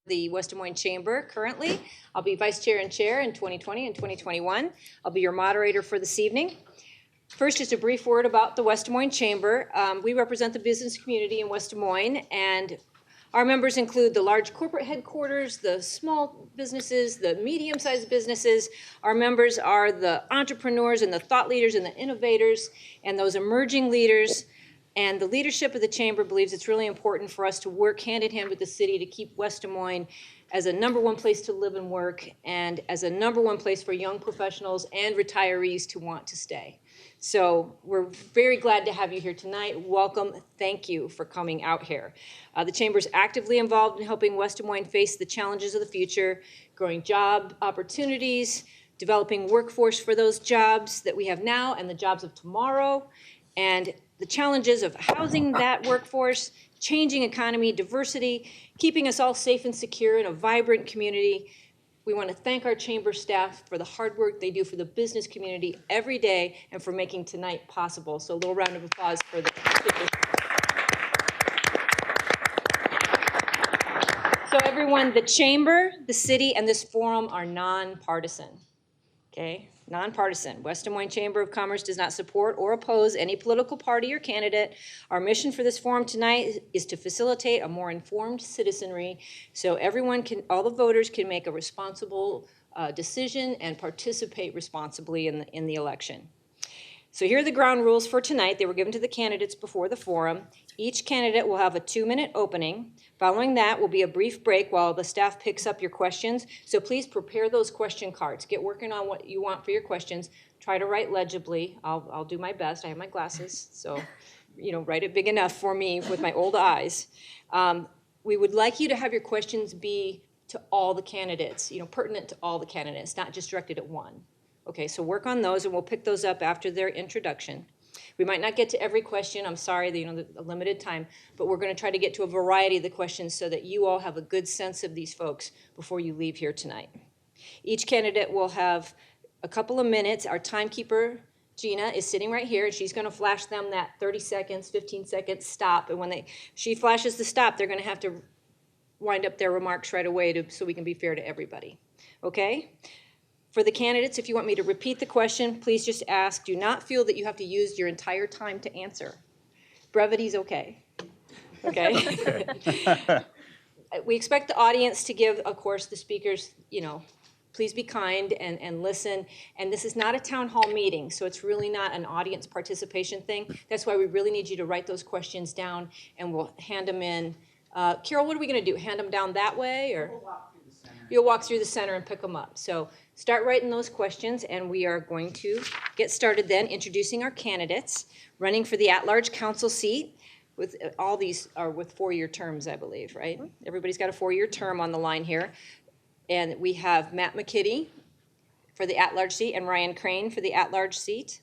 the West Des Moines Chamber currently. I'll be vice chair and chair in 2020 and 2021. I'll be your moderator for this evening. First, just a brief word about the West Des Moines Chamber. We represent the business community in West Des Moines, and our members include the large corporate headquarters, the small businesses, the medium-sized businesses. Our members are the entrepreneurs and the thought leaders and the innovators and those emerging leaders. And the leadership of the Chamber believes it's really important for us to work hand in hand with the city to keep West Des Moines as a #1 place to live and work, and as a #1 place for young professionals and retirees to want to stay. So we're very glad to have you here tonight. Welcome. Thank you for coming out here. The Chamber is actively involved in helping West Des Moines face the challenges of the future, growing job opportunities, developing workforce for those jobs that we have now and the jobs of tomorrow, and the challenges of housing that workforce, changing economy, diversity, keeping us all safe and secure in a vibrant community. We want to thank our Chamber staff for the hard work they do for the business community every day and for making tonight possible. So a little round of applause for the speakers. So everyone, the Chamber, the city, and this forum are nonpartisan. Okay, nonpartisan. West Des Moines Chamber of Commerce does not support or oppose any political party or candidate. Our mission for this forum tonight is to facilitate a more informed citizenry so everyone can, all the voters can make a responsible decision and participate responsibly in the election. So here are the ground rules for tonight. They were given to the candidates before the forum. Each candidate will have a 2-minute opening. Following that will be a brief break while the staff picks up your questions. So please prepare those question cards. Get working on what you want for your questions. Try to write legibly. I'll do my best. I have my glasses, so write it big enough for me with my old eyes. We would like you to have your questions be to all the candidates, pertinent to all the candidates, not just directed at one. Okay, so work on those, and we'll pick those up after their introduction. We might not get to every question. I'm sorry, the limited time, but we're going to try to get to a variety of the questions so that you all have a good sense of these folks before you leave here tonight. Each candidate will have a couple of minutes. Our timekeeper, Gina, is sitting right here, and she's going to flash them that 30 seconds, 15 seconds stop. And when she flashes the stop, they're going to have to wind up their remarks right away so we can be fair to everybody. Okay? For the candidates, if you want me to repeat the question, please just ask. Do not feel that you have to use your entire time to answer. Brevity's okay. Okay? We expect the audience to give, of course, the speakers, please be kind and listen. And this is not a town hall meeting, so it's really not an audience participation thing. That's why we really need you to write those questions down, and we'll hand them in. Carol, what are we going to do? Hand them down that way? Or we'll walk through the center. You'll walk through the center and pick them up. So start writing those questions, and we are going to get started then introducing our candidates running for the at-large council seat. With all these are with 4-year terms, I believe, right? Everybody's got a 4-year term on the line here. And we have Matt McKitty for the at-large seat and Ryan Crane for the at-large seat.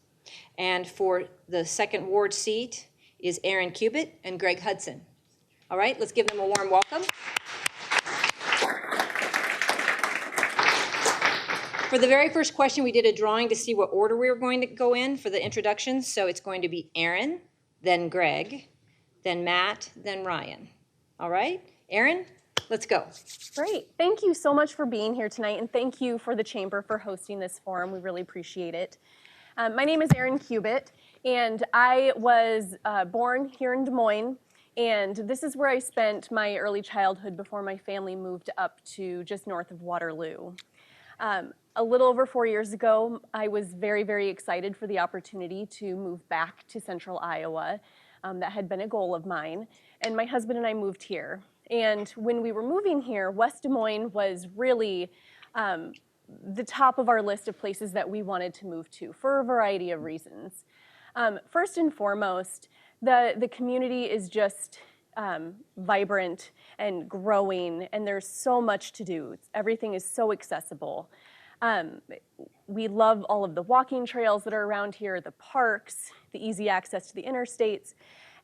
And for the 2nd Ward seat is Aaron Cubitt and Greg Hudson. All right, let's give them a warm welcome. For the very first question, we did a drawing to see what order we were going to go in for the introductions. So it's going to be Aaron, then Greg, then Matt, then Ryan. All right, Aaron, let's go. Great. Thank you so much for being here tonight, and thank you for the Chamber for hosting this forum. We really appreciate it. My name is Aaron Cubitt, and I was born here in Des Moines, and this is where I spent my early childhood before my family moved up to just north of Waterloo. A little over 4 years ago, I was very, very excited for the opportunity to move back to central Iowa. That had been a goal of mine, and my husband and I moved here. And when we were moving here, West Des Moines was really the top of our list of places that we wanted to move to for a variety of reasons. First and foremost, the community is just vibrant and growing, and there's so much to do. Everything is so accessible. We love all of the walking trails that are around here, the parks, the easy access to the interstates.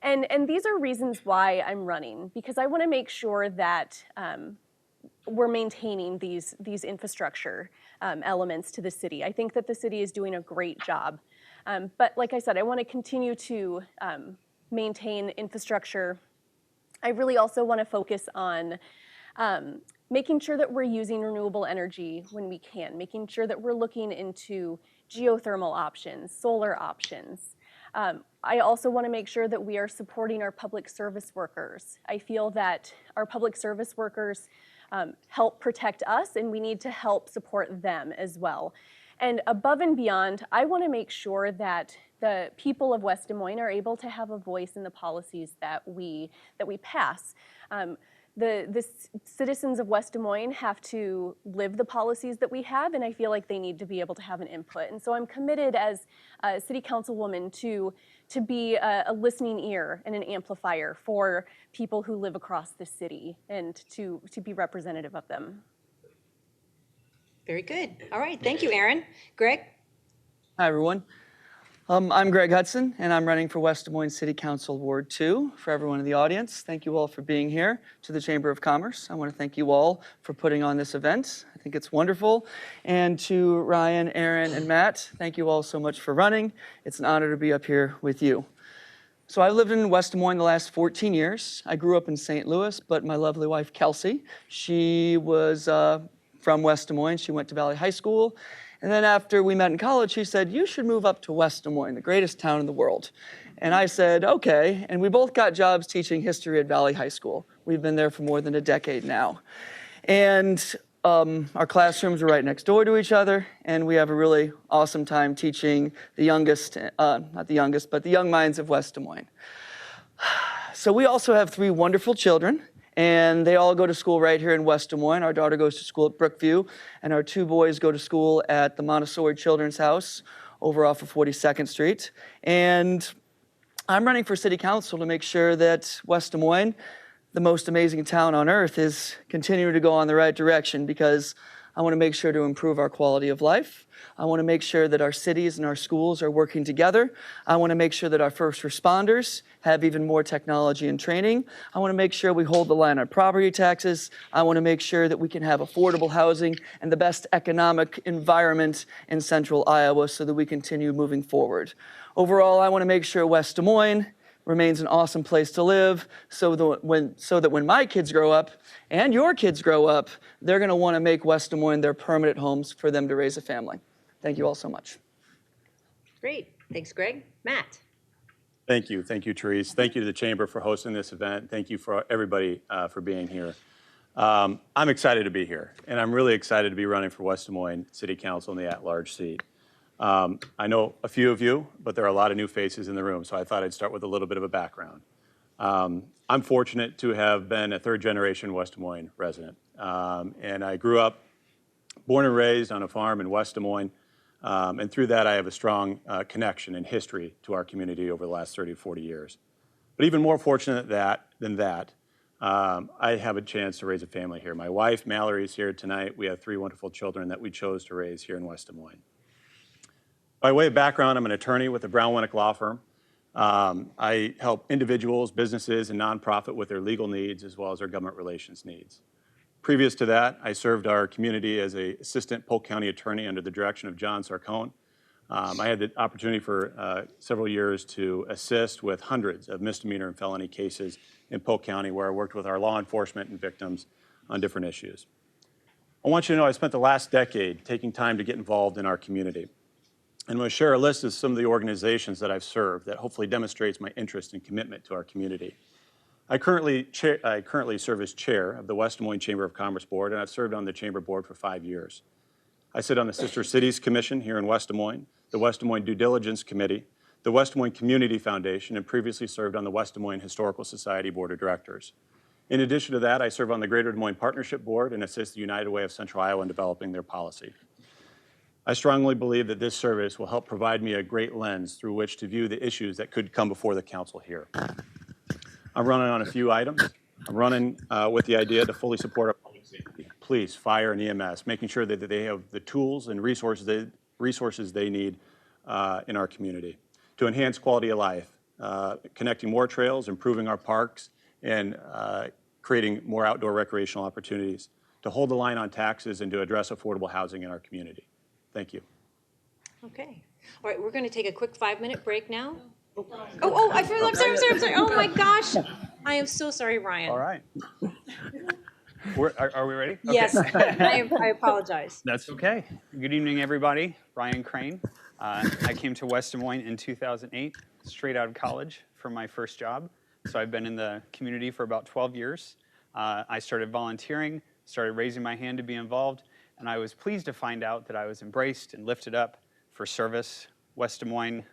And these are reasons why I'm running, because I want to make sure that we're maintaining these infrastructure elements to the city. I think that the city is doing a great job. But like I said, I want to continue to maintain infrastructure. I really also want to focus on making sure that we're using renewable energy when we can, making sure that we're looking into geothermal options, solar options. I also want to make sure that we are supporting our public service workers. I feel that our public service workers help protect us, and we need to help support them as well. And above and beyond, I want to make sure that the people of West Des Moines are able to have a voice in the policies that we pass. The citizens of West Des Moines have to live the policies that we have, and I feel like they need to be able to have an input. And so I'm committed as a city councilwoman to be a listening ear and an amplifier for people who live across the city and to be representative of them. Very good. All right, thank you, Aaron. Greg? Hi, everyone. I'm Greg Hudson, and I'm running for West Des Moines City Council Ward 2. For everyone in the audience, thank you all for being here. To the Chamber of Commerce, I want to thank you all for putting on this event. I think it's wonderful. And to Ryan, Aaron, and Matt, thank you all so much for running. It's an honor to be up here with you. So I've lived in West Des Moines the last 14 years. I grew up in St. Louis, but my lovely wife, Kelsey, she was from West Des Moines. She went to Valley High School. And then after we met in college, she said, you should move up to West Des Moines, the greatest town in the world. And I said, okay. And we both got jobs teaching history at Valley High School. We've been there for more than a decade now. And our classrooms are right next door to each other. And we have a really awesome time teaching the youngest, not the youngest, but the young minds of West Des Moines. So we also have 3 wonderful children. And they all go to school right here in West Des Moines. Our daughter goes to school at Brookview, and our 2 boys go to school at the Montessori Children's House over off of 42nd Street. And I'm running for city council to make sure that West Des Moines, the most amazing town on earth, is continuing to go in the right direction, because I want to make sure to improve our quality of life. I want to make sure that our cities and our schools are working together. I want to make sure that our first responders have even more technology and training. I want to make sure we hold the line on property taxes. I want to make sure that we can have affordable housing and the best economic environment in central Iowa so that we continue moving forward. Overall, I want to make sure West Des Moines remains an awesome place to live so that when my kids grow up and your kids grow up, they're going to want to make West Des Moines their permanent homes for them to raise a family. Thank you all so much. Great. Thanks, Greg. Matt? Thank you. Thank you, Therese. Thank you to the Chamber for hosting this event. Thank you for everybody for being here. I'm excited to be here, and I'm really excited to be running for West Des Moines City Council in the at-large seat. I know a few of you, but there are a lot of new faces in the room, so I thought I'd start with a little bit of a background. I'm fortunate to have been a third-generation West Des Moines resident, and I grew up, born and raised on a farm in West Des Moines, and through that I have a strong connection and history to our community over the last 30 to 40 years. But even more fortunate than that, I have a chance to raise a family here. My wife, Mallory, is here tonight. We have 3 wonderful children that we chose to raise here in West Des Moines. By way of background, I'm an attorney with the Brown Winnick Law Firm. I help individuals, businesses, and nonprofit with their legal needs as well as their government relations needs. Previous to that, I served our community as an assistant Polk County attorney under the direction of John Sarcone. I had the opportunity for several years to assist with hundreds of misdemeanor and felony cases in Polk County, where I worked with our law enforcement and victims on different issues. I want you to know I spent the last decade taking time to get involved in our community. And I'm going to share a list of some of the organizations that I've served that hopefully demonstrates my interest and commitment to our community. I currently serve as chair of the West Des Moines Chamber of Commerce Board, and I've served on the Chamber Board for 5 years. I sit on the Sister Cities Commission here in West Des Moines, the West Des Moines Due Diligence Committee, the West Des Moines Community Foundation, and previously served on the West Des Moines Historical Society Board of Directors. In addition to that, I serve on the Greater Des Moines Partnership Board and assist the United Way of Central Iowa in developing their policy. I strongly believe that this service will help provide me a great lens through which to view the issues that could come before the council here. I'm running on a few items. I'm running with the idea to fully support our public safety, police, fire, and EMS, making sure that they have the tools and resources they need in our community to enhance quality of life, connecting more trails, improving our parks, and creating more outdoor recreational opportunities, to hold the line on taxes, and to address affordable housing in our community. Thank you. Okay. All right, we're going to take a quick 5-minute break now. I'm sorry. Oh my gosh. I am so sorry, Ryan. All right. Are we ready? Yes, Okay. I apologize. That's okay. Good evening, everybody. Ryan Crane. I came to West Des Moines in 2008, straight out of college for my first job. So I've been in the community for about 12 years. I started volunteering, started raising my hand to be involved, and I was pleased to find out that I was embraced and lifted up for service. West Des Moines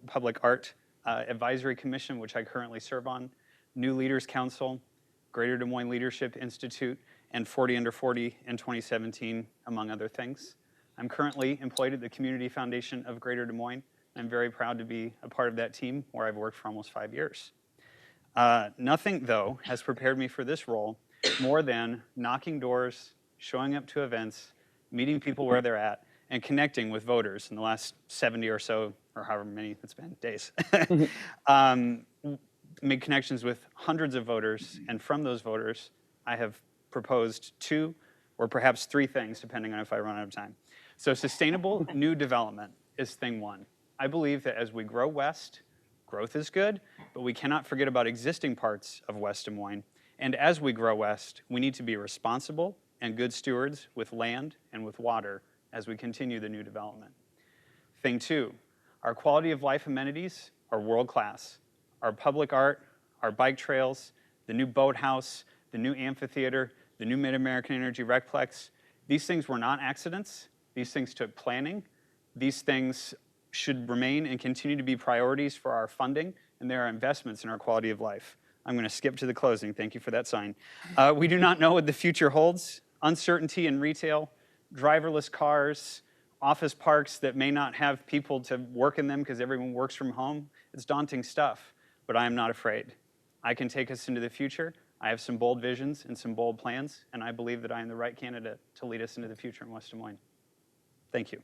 Public Art Advisory Commission, which I currently serve on, New Leaders Council, Greater Des Moines Leadership Institute, and 40 Under 40 in 2017, among other things. I'm currently employed at the Community Foundation of Greater Des Moines. I'm very proud to be a part of that team where I've worked for almost 5 years. Nothing, though, has prepared me for this role more than knocking doors, showing up to events, meeting people where they're at, and connecting with voters in the last 70 or so, or however many it's been, days. Made connections with hundreds of voters, and from those voters, I have proposed 2 or perhaps 3 things, depending on if I run out of time. So sustainable new development is thing 1. I believe that as we grow west, growth is good, but we cannot forget about existing parts of West Des Moines. And as we grow west, we need to be responsible and good stewards with land and with water as we continue the new development. Thing 2, our quality of life amenities are world class. Our public art, our bike trails, the new boathouse, the new amphitheater, the new Mid-American Energy Recplex, these things were not accidents. These things took planning. These things should remain and continue to be priorities for our funding, and there are investments in our quality of life. I'm going to skip to the closing. Thank you for that sign. We do not know what the future holds. Uncertainty in retail, driverless cars, office parks that may not have people to work in them because everyone works from home. It's daunting stuff, but I am not afraid. I can take us into the future. I have some bold visions and some bold plans, and I believe that I am the right candidate to lead us into the future in West Des Moines. Thank you.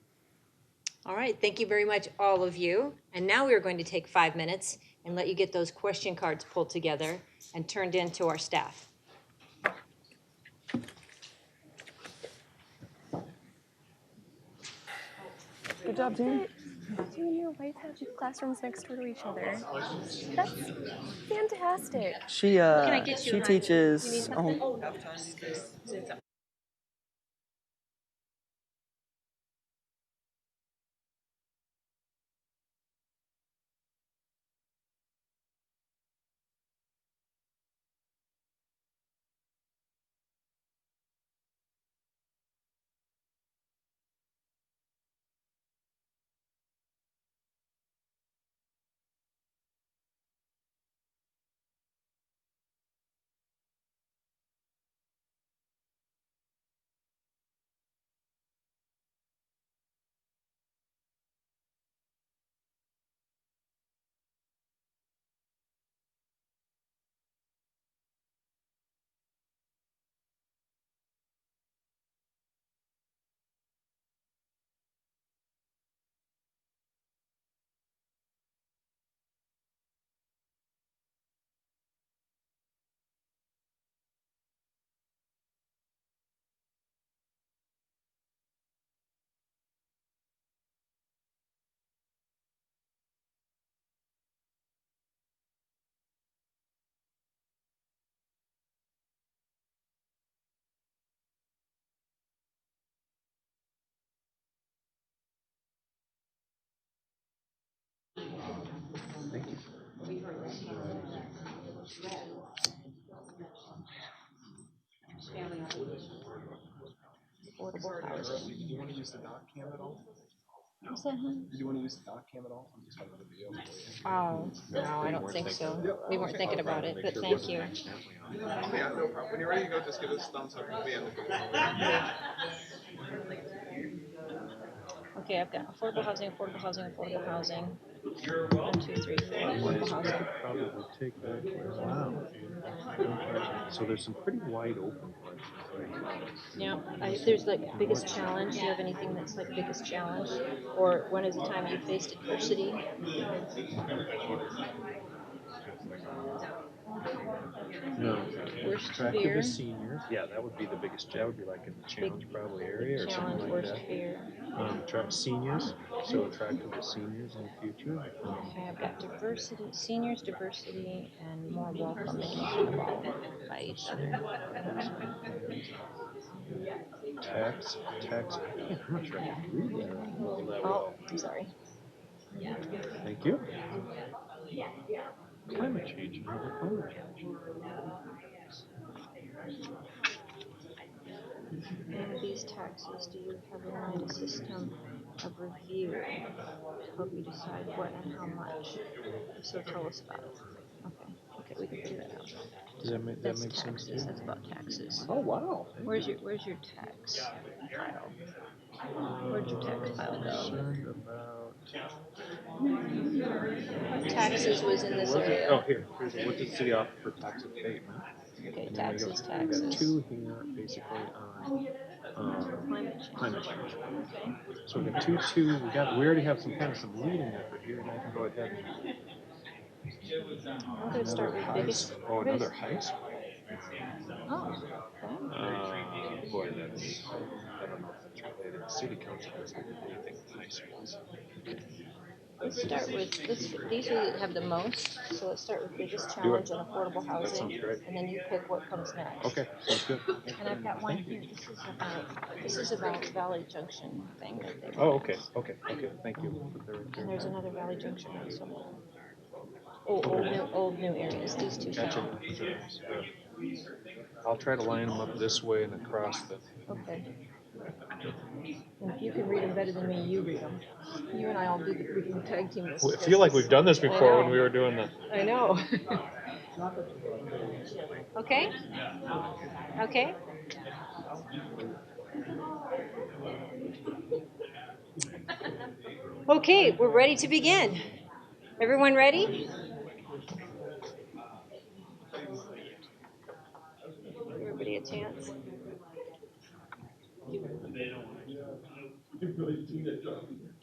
All right, thank you very much, all of you. And now we are going to take 5 minutes and let you get those question cards pulled together and turned in to our staff. Good job, team. You and your wife have classrooms next door to each other. That's fantastic. She I get you, she hon? teaches. You need something? Affordable housing. Did you want to use the doc cam at all? What's that, hon? Did you want to use the doc cam at all? I'm just having a video for you. Oh, no, I don't think so. We weren't thinking about it, but thank you. Yeah, no problem. When you're ready to go, just give us a thumbs up and be in the video. Okay, I've got affordable housing, affordable housing, affordable housing. 1, 2, 3, 4, affordable housing. Probably take that. Wow. So there's some pretty wide open places, right? Yeah, there's like biggest challenge. Do you have anything that's like biggest challenge? Or when is the time you faced adversity? No. Worst Attractive fear. to seniors. Yeah, that would be the biggest. That would be like in the challenge probably area or Challenge, something like worst that. fear. Attract seniors, so attractive to seniors in the future. Okay, I've got diversity, seniors, diversity, and more welcoming involvement by each other. Tax. Man, I'm not sure I can read that all that Oh, well. I'm sorry. Thank you. Climate change. Climate change. None of these taxes do you have in mind a system of review to help you decide what and how much? So tell us about it. Okay, we can figure that out. Does that make That's sense? taxes. That's about taxes. Oh wow. Where's your tax file? Where'd your tax file go? Concerned about. Taxes was in this area. Oh, here. Here's what does the city offer for tax abatement? Okay, And then we taxes, got taxes. 2 here, basically on Climate change. climate change. Okay. So we got 2. We already have some leading effort here, and I can go ahead and I'm gonna start with biggest. another high school. Oh, okay. Boy, that's I don't know if that's related. The city council doesn't do anything with high schools. Let's start with this. These are that have the most. So let's start with biggest challenge and affordable housing, sounds great. and then you pick what comes next. Okay, sounds good. And I've got one here. This is about Valley Junction thing that they. Oh, okay. Thank you. And there's another Valley Junction one somewhere. Oh, old new areas. These two. Gotcha. I'll try to line them up this way and across the. Okay. And if you can read them better than me, you read them. You and I we can tag team this. I feel like we've done this before when we were doing the. I know. Okay? Okay? Okay, we're ready to begin. Everyone ready? Everybody a chance?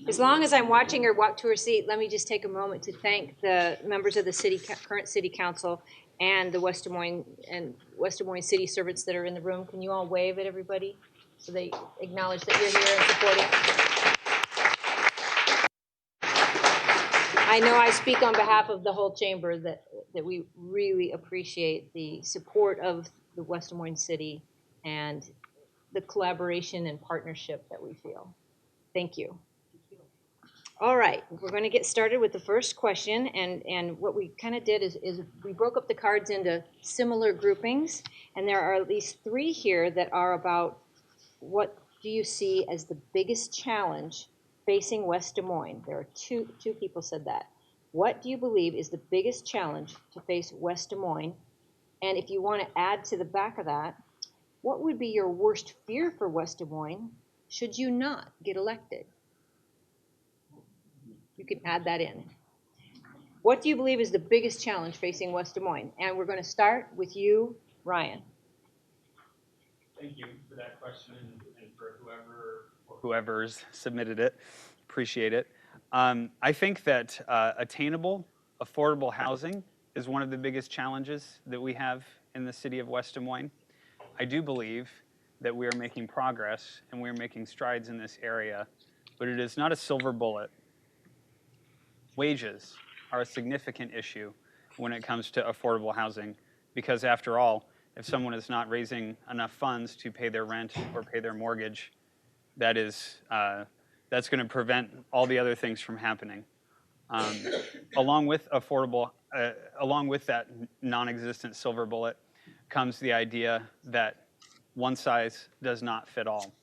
As long as I'm watching her walk to her seat, let me just take a moment to thank the members of the current city council and the West Des Moines city servants that are in the room. Can you all wave at everybody so they acknowledge that you're here and supporting? I know I speak on behalf of the whole chamber that we really appreciate the support of the West Des Moines city and the collaboration and partnership that we feel. Thank you. All right, we're going to get started with the first question, and what we kind of did is we broke up the cards into similar groupings, and there are at least 3 here that are about what do you see as the biggest challenge facing West Des Moines. There are two people said that. What do you believe is the biggest challenge to face West Des Moines? And if you want to add to the back of that, what would be your worst fear for West Des Moines should you not get elected? You can add that in. What do you believe is the biggest challenge facing West Des Moines? And we're going to start with you, Ryan. Thank you for that question and for whoever's submitted it. Appreciate it. I think that attainable, affordable housing is one of the biggest challenges that we have in the city of West Des Moines. I do believe that we are making progress and we are making strides in this area, but it is not a silver bullet. Wages are a significant issue when it comes to affordable housing because, after all, if someone is not raising enough funds to pay their rent or pay their mortgage, that's going to prevent all the other things from happening. Along with that non-existent silver bullet comes the idea that one size does not fit all.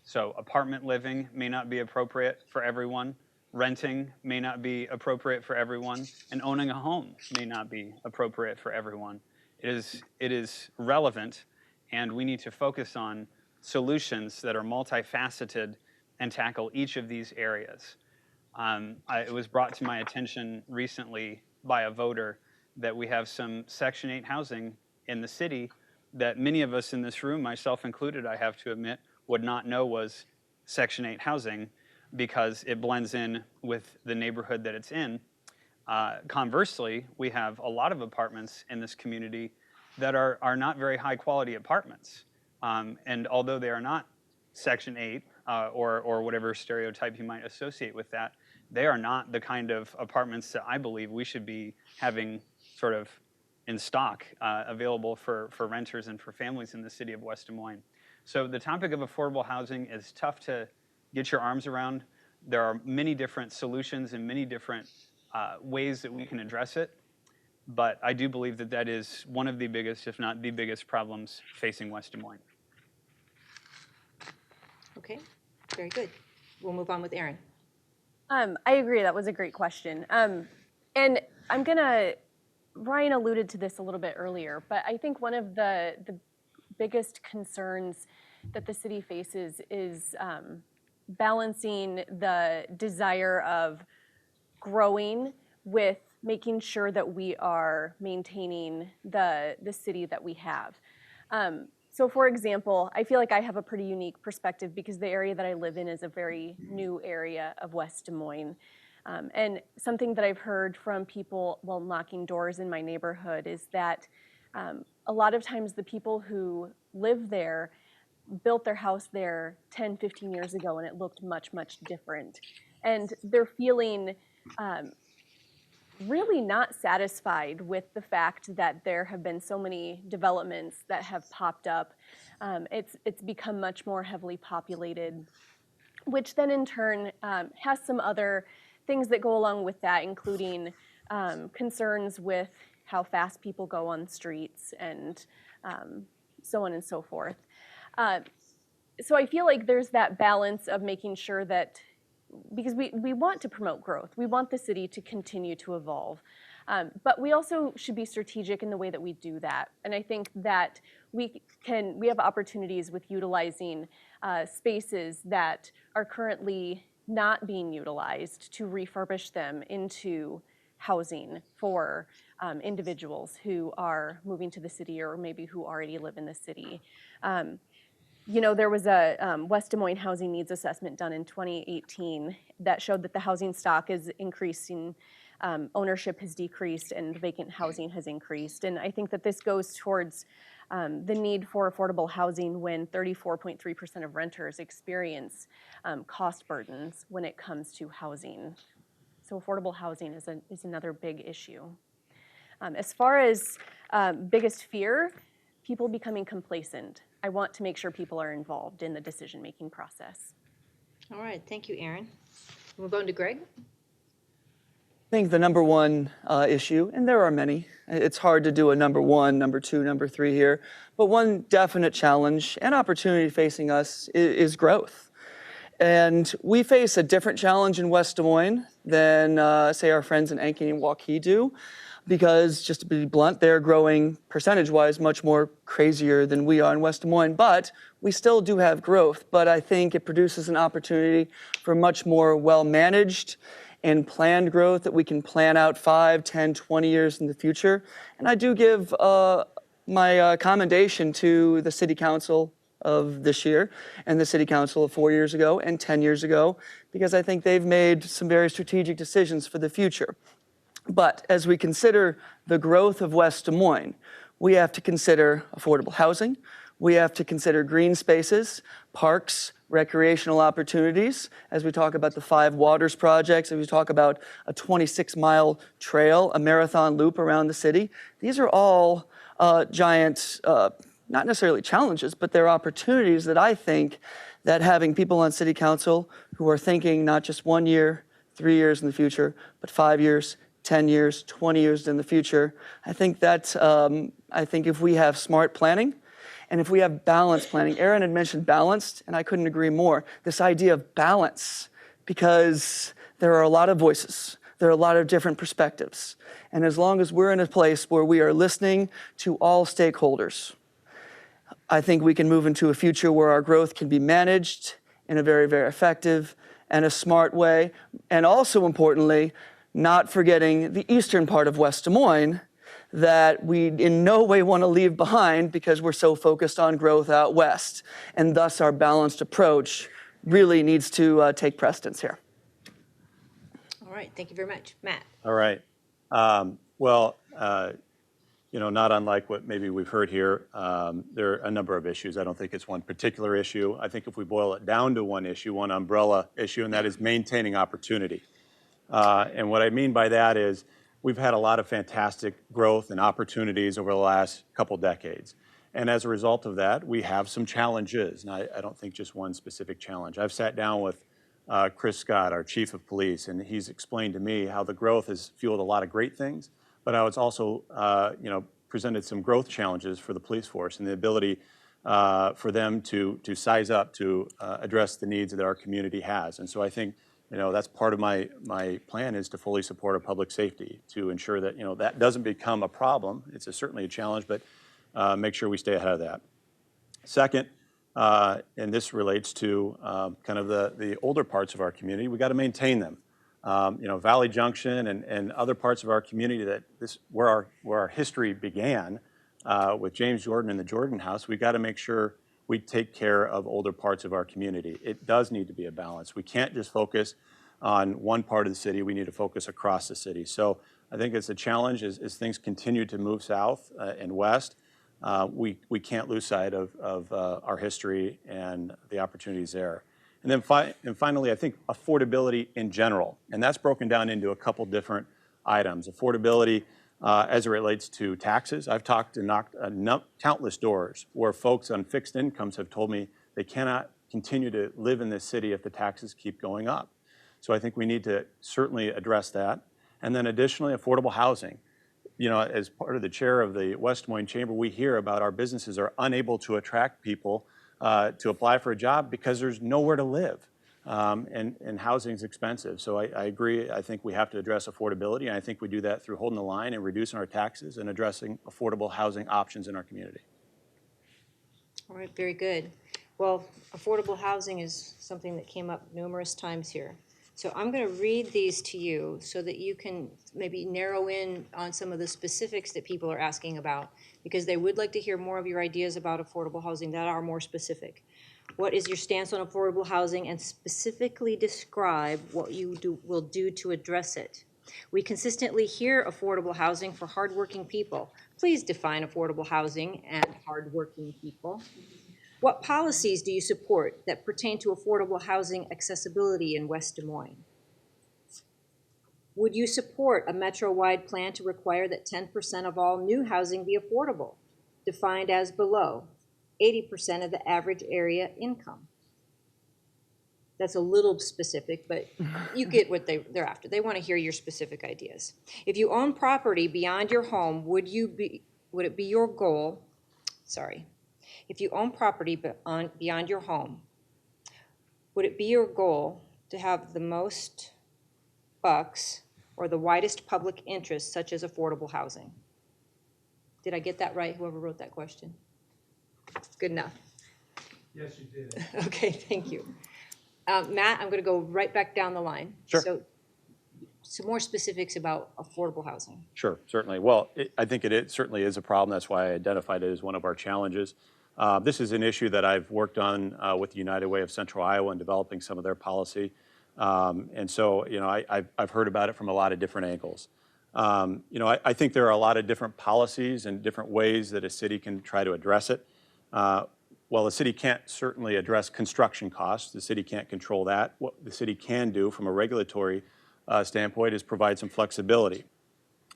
So apartment living may not be appropriate for everyone. Renting may not be appropriate for everyone, and owning a home may not be appropriate for everyone. It is relevant, and we need to focus on solutions that are multifaceted and tackle each of these areas. It was brought to my attention recently by a voter that we have some Section 8 housing in the city that many of us in this room, myself included, I have to admit, would not know was Section 8 housing, because it blends in with the neighborhood that it's in. Conversely, we have a lot of apartments in this community that are not very high quality apartments. And although they are not Section 8 or whatever stereotype you might associate with that, they are not the kind of apartments that I believe we should be having sort of in stock available for renters and for families in the city of West Des Moines. So the topic of affordable housing is tough to get your arms around. There are many different solutions and many different ways that we can address it. But I do believe that that is one of the biggest, if not the biggest, problems facing West Des Moines. Okay, very good. We'll move on with Aaron. I agree. That was a great question. And I'm gonna, Ryan alluded to this a little bit earlier, but I think one of the biggest concerns that the city faces is balancing the desire of growing with making sure that we are maintaining the city that we have. So for example, I feel like I have a pretty unique perspective because the area that I live in is a very new area of West Des Moines. And something that I've heard from people while knocking doors in my neighborhood is that a lot of times the people who live there built their house there 10, 15 years ago and it looked much, much different. And they're feeling really not satisfied with the fact that there have been so many developments that have popped up. It's become much more heavily populated, which then in turn has some other things that go along with that, including concerns with how fast people go on streets and so on and so forth. So I feel like there's that balance of making sure that, because we want to promote growth. We want the city to continue to evolve. But we also should be strategic in the way that we do that. And I think that we have opportunities with utilizing spaces that are currently not being utilized to refurbish them into housing for individuals who are moving to the city or maybe who already live in the city. You know, there was a West Des Moines housing needs assessment done in 2018 that showed that the housing stock is increasing, ownership has decreased, and vacant housing has increased. And I think that this goes towards the need for affordable housing when 34.3% of renters experience cost burdens when it comes to housing. So affordable housing is another big issue. As far as biggest fear, people becoming complacent. I want to make sure people are involved in the decision-making process. All right, thank you, Aaron. Move on to Greg. I think the number one issue, and there are many, it's hard to do a number one, number two, number three here, but one definite challenge and opportunity facing us is growth. And we face a different challenge in West Des Moines than, say, our friends in Ankeny and Waukee do, because just to be blunt, they're growing percentage-wise much more crazier than we are in West Des Moines, but we still do have growth. But I think it produces an opportunity for much more well-managed and planned growth that we can plan out 5, 10, 20 years in the future. And I do give my commendation to the City Council of this year and the City Council of 4 years ago and 10 years ago, because I think they've made some very strategic decisions for the future. But as we consider the growth of West Des Moines, we have to consider affordable housing, we have to consider green spaces, parks, recreational opportunities, as we talk about the 5 Waters projects, as we talk about a 26-mile trail, a marathon loop around the city. These are all giant, not necessarily challenges, but they're opportunities that I think that having people on City Council who are thinking not just 1 year, 3 years in the future, but 5 years, 10 years, 20 years in the future. I think that, I think if we have smart planning and if we have balanced planning, Aaron had mentioned balanced, and I couldn't agree more. This idea of balance, because there are a lot of voices, there are a lot of different perspectives. And as long as we're in a place where we are listening to all stakeholders, I think we can move into a future where our growth can be managed in a very, very effective and a smart way. And also importantly, not forgetting the eastern part of West Des Moines that we in no way want to leave behind because we're so focused on growth out west. And thus our balanced approach really needs to take precedence here. All right, thank you very much. Matt. All right. Well, not unlike what maybe we've heard here, there are a number of issues. I don't think it's one particular issue. I think if we boil it down to one issue, one umbrella issue, and that is maintaining opportunity. And what I mean by that is we've had a lot of fantastic growth and opportunities over the last couple decades. And as a result of that, we have some challenges. And I don't think just one specific challenge. I've sat down with Chris Scott, our chief of police, and he's explained to me how the growth has fueled a lot of great things. But I was also, presented some growth challenges for the police force and the ability for them to size up to address the needs that our community has. And so I think, that's part of my plan is to fully support our public safety to ensure that, that doesn't become a problem. It's certainly a challenge, but make sure we stay ahead of that. Second, and this relates to kind of the older parts of our community, we got to maintain them. Valley Junction and other parts of our community where our history began with James Jordan and the Jordan House, we got to make sure we take care of older parts of our community. It does need to be a balance. We can't just focus on one part of the city. We need to focus across the city. So I think it's a challenge as things continue to move south and west. We can't lose sight of our history and the opportunities there. And then finally, I think affordability in general, and that's broken down into a couple different items. Affordability as it relates to taxes. I've talked and knocked countless doors where folks on fixed incomes have told me they cannot continue to live in this city if the taxes keep going up. So I think we need to certainly address that. And then additionally, affordable housing. As part of the chair of the West Des Moines Chamber, we hear about our businesses are unable to attract people to apply for a job because there's nowhere to live, and housing is expensive. So I agree. I think we have to address affordability, and I think we do that through holding the line and reducing our taxes and addressing affordable housing options in our community. All right, very good. Well, affordable housing is something that came up numerous times here. So I'm going to read these to you so that you can maybe narrow in on some of the specifics that people are asking about, because they would like to hear more of your ideas about affordable housing that are more specific. What is your stance on affordable housing, and specifically describe what you will do to address it? We consistently hear affordable housing for hardworking people. Please define affordable housing and hardworking people. What policies do you support that pertain to affordable housing accessibility in West Des Moines? Would you support a metro-wide plan to require that 10% of all new housing be affordable, defined as below 80% of the average area income? That's a little specific, but you get what they're after. They want to hear your specific ideas. If you own property beyond your home, would it be your goal, if you own property beyond your home, would it be your goal to have the most bucks or the widest public interest, such as affordable housing? Did I get that right, whoever wrote that question? Good enough. Yes, you did. Okay, thank you. Matt, I'm going to go right back down the line. Sure. So some more specifics about affordable housing. Sure, certainly. Well, I think it certainly is a problem. That's why I identified it as one of our challenges. This is an issue that I've worked on with the United Way of Central Iowa in developing some of their policy. And so, I've heard about it from a lot of different angles. I think there are a lot of different policies and different ways that a city can try to address it. Well, the city can't certainly address construction costs. The city can't control that. What the city can do from a regulatory standpoint is provide some flexibility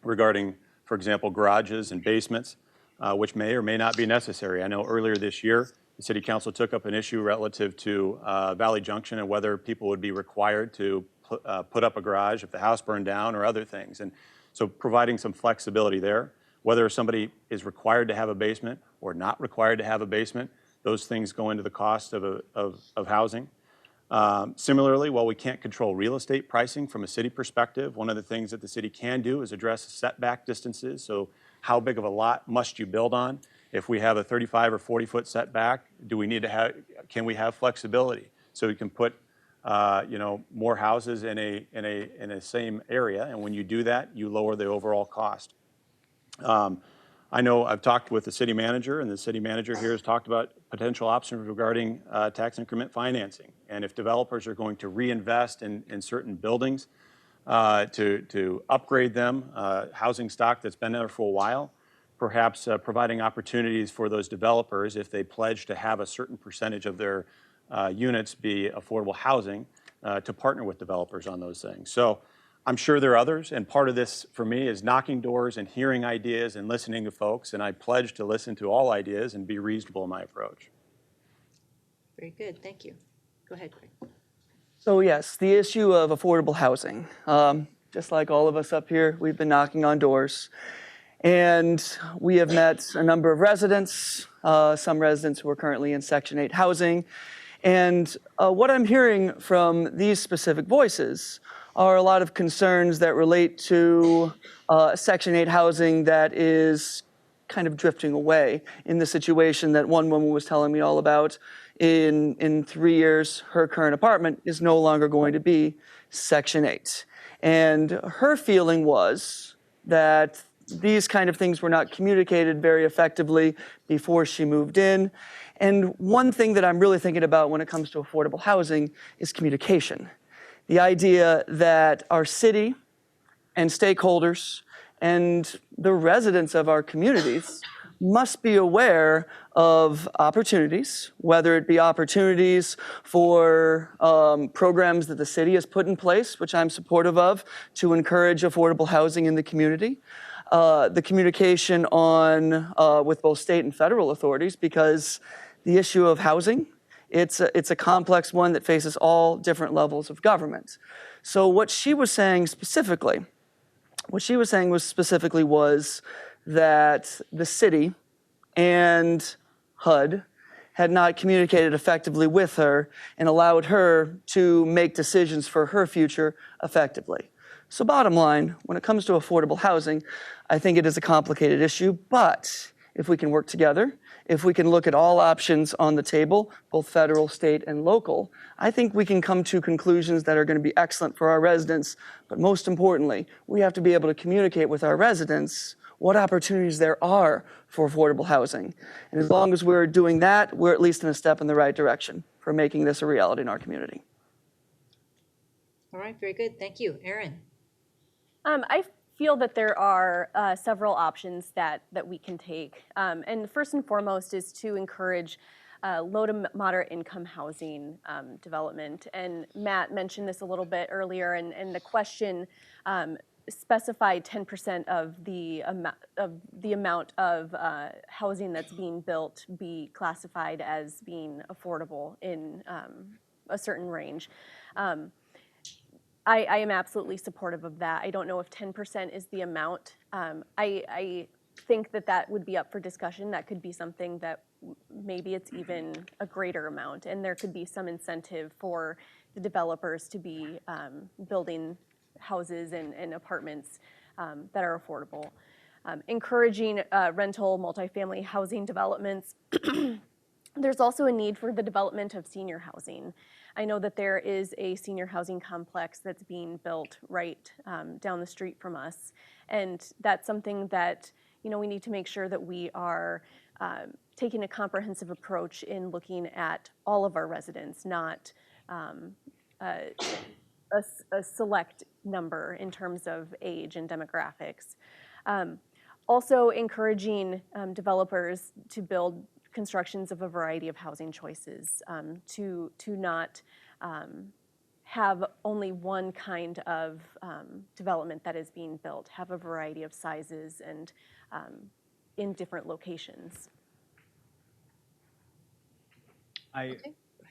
regarding, for example, garages and basements, which may or may not be necessary. I know earlier this year, the City Council took up an issue relative to Valley Junction and whether people would be required to put up a garage if the house burned down or other things. And so providing some flexibility there, whether somebody is required to have a basement or not required to have a basement, those things go into the cost of housing. Similarly, while we can't control real estate pricing from a city perspective, one of the things that the city can do is address setback distances. So how big of a lot must you build on? If we have a 35 or 40 foot setback, can we have flexibility so we can put more houses in a same area? And when you do that, you lower the overall cost. I know I've talked with the city manager, and the city manager here has talked about potential options regarding tax increment financing. And if developers are going to reinvest in certain buildings, to upgrade them, housing stock that's been there for a while, perhaps providing opportunities for those developers if they pledge to have a certain percentage of their units be affordable housing, to partner with developers on those things. So I'm sure there are others, and part of this for me is knocking doors and hearing ideas and listening to folks, and I pledge to listen to all ideas and be reasonable in my approach. Very good, thank you. Go ahead, Craig. So yes, the issue of affordable housing. Just like all of us up here, we've been knocking on doors. And we have met a number of residents, some residents who are currently in Section 8 housing. And what I'm hearing from these specific voices are a lot of concerns that relate to Section 8 housing that is kind of drifting away in the situation that one woman was telling me all about. In 3 years, her current apartment is no longer going to be Section 8. And her feeling was that these kind of things were not communicated very effectively before she moved in. And one thing that I'm really thinking about when it comes to affordable housing is communication. The idea that our city and stakeholders and the residents of our communities must be aware of opportunities, whether it be opportunities for programs that the city has put in place, which I'm supportive of, to encourage affordable housing in the community. The communication on with both state and federal authorities, because the issue of housing, it's a complex one that faces all different levels of government. So what she was saying specifically was that the city and HUD had not communicated effectively with her and allowed her to make decisions for her future effectively. So bottom line, when it comes to affordable housing, I think it is a complicated issue, but if we can work together, if we can look at all options on the table, both federal, state, and local, I think we can come to conclusions that are going to be excellent for our residents. But most importantly, we have to be able to communicate with our residents what opportunities there are for affordable housing. And as long as we're doing that, we're at least in a step in the right direction for making this a reality in our community. All right, very good, thank you. Erin? I feel that there are several options that we can take. And first and foremost is to encourage low to moderate income housing development. And Matt mentioned this a little bit earlier, and the question specified 10% of the amount of housing that's being built be classified as being affordable in a certain range. I am absolutely supportive of that. I don't know if 10% is the amount. I think that would be up for discussion. That could be something that maybe it's even a greater amount, and there could be some incentive for the developers to be building houses and apartments that are affordable. Encouraging rental multifamily housing developments. There's also a need for the development of senior housing. I know that there is a senior housing complex that's being built right down the street from us, and that's something that we need to make sure that we are taking a comprehensive approach in looking at all of our residents, not a select number in terms of age and demographics. Also encouraging developers to build constructions of a variety of housing choices, to not have only one kind of development that is being built, have a variety of sizes and in different locations.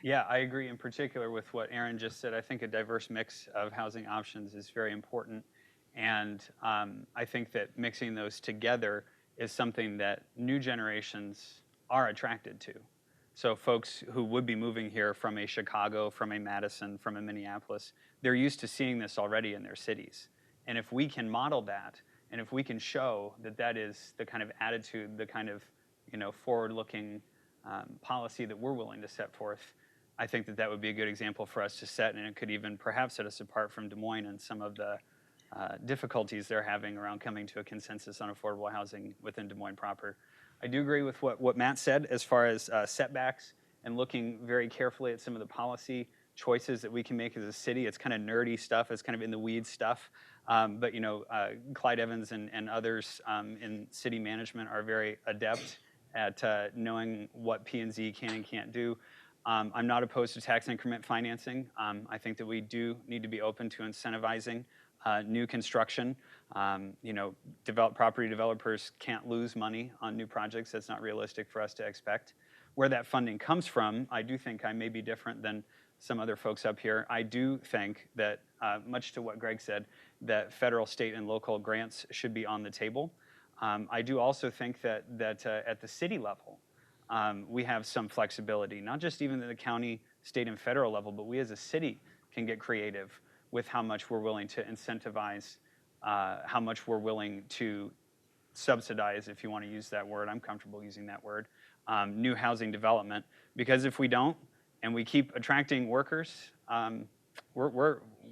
Yeah, I agree in particular with what Erin just said. I think a diverse mix of housing options is very important. And I think that mixing those together is something that new generations are attracted to. So folks who would be moving here from a Chicago, from a Madison, from a Minneapolis, they're used to seeing this already in their cities. And if we can model that, and if we can show that that is the kind of attitude, the kind of forward-looking policy that we're willing to set forth, I think that would be a good example for us to set, and it could even perhaps set us apart from Des Moines and some of the difficulties they're having around coming to a consensus on affordable housing within Des Moines proper. I do agree with what Matt said as far as setbacks and looking very carefully at some of the policy choices that we can make as a city. It's kind of nerdy stuff. It's kind of in the weeds stuff. But Clyde Evans and others in city management are very adept at knowing what P&Z can and can't do. I'm not opposed to tax increment financing. I think that we do need to be open to incentivizing new construction. Property developers can't lose money on new projects. That's not realistic for us to expect. Where that funding comes from, I do think I may be different than some other folks up here. I do think that, much to what Greg said, that federal, state, and local grants should be on the table. I do also think that at the city level, we have some flexibility, not just even at the county, state, and federal level, but we as a city can get creative with how much we're willing to incentivize, how much we're willing to subsidize, if you want to use that word. I'm comfortable using that word, new housing development. Because if we don't, and we keep attracting workers,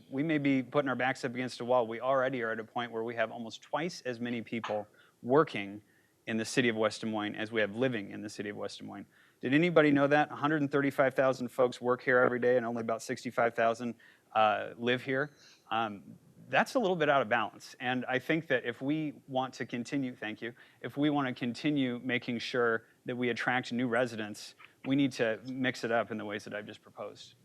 we may be putting our backs up against a wall. We already are at a point where we have almost twice as many people working in the city of West Des Moines as we have living in the city of West Des Moines. Did anybody know that? 135,000 folks work here every day and only about 65,000 live here. That's a little bit out of balance. And I think that if we want to continue, thank you, if we want to continue making sure that we attract new residents, we need to mix it up in the ways that I've just proposed.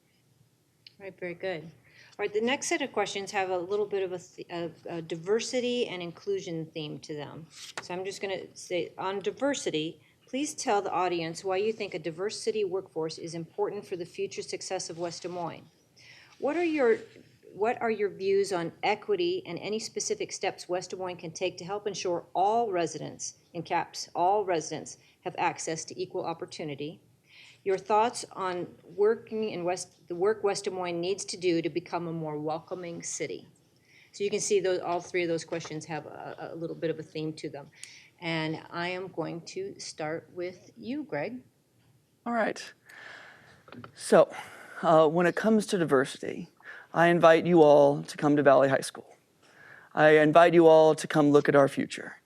All right, very good. All right, the next set of questions have a little bit of a diversity and inclusion theme to them. So I'm just going to say, on diversity, please tell the audience why you think a diverse city workforce is important for the future success of West Des Moines. What are your views on equity and any specific steps West Des Moines can take to help ensure all residents, in caps, all residents have access to equal opportunity? Your thoughts on working in the work West Des Moines needs to do to become a more welcoming city. So you can see all three of those questions have a little bit of a theme to them. And I am going to start with you, Greg. All right. So when it comes to diversity, I invite you all to come to Valley High School. I invite you all to come look at our future.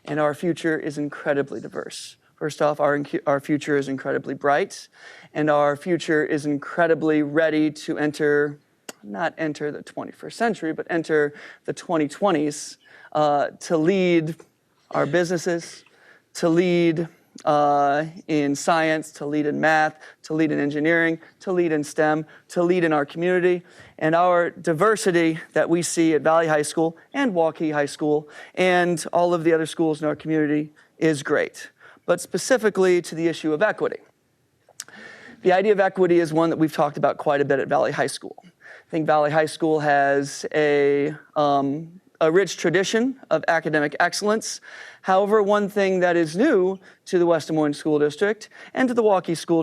And our future is incredibly diverse. First off, our future is incredibly bright, and our future is incredibly ready to not enter the 21st century, but enter the 2020s to lead our businesses, to lead in science, to lead in math, to lead in engineering, to lead in STEM, to lead in our community. And our diversity that we see at Valley High School and Waukee High School and all of the other schools in our community is great. But specifically to the issue of equity. The idea of equity is one that we've talked about quite a bit at Valley High School. I think Valley High School has a rich tradition of academic excellence. However, one thing that is new to the West Des Moines School District and to the Waukee School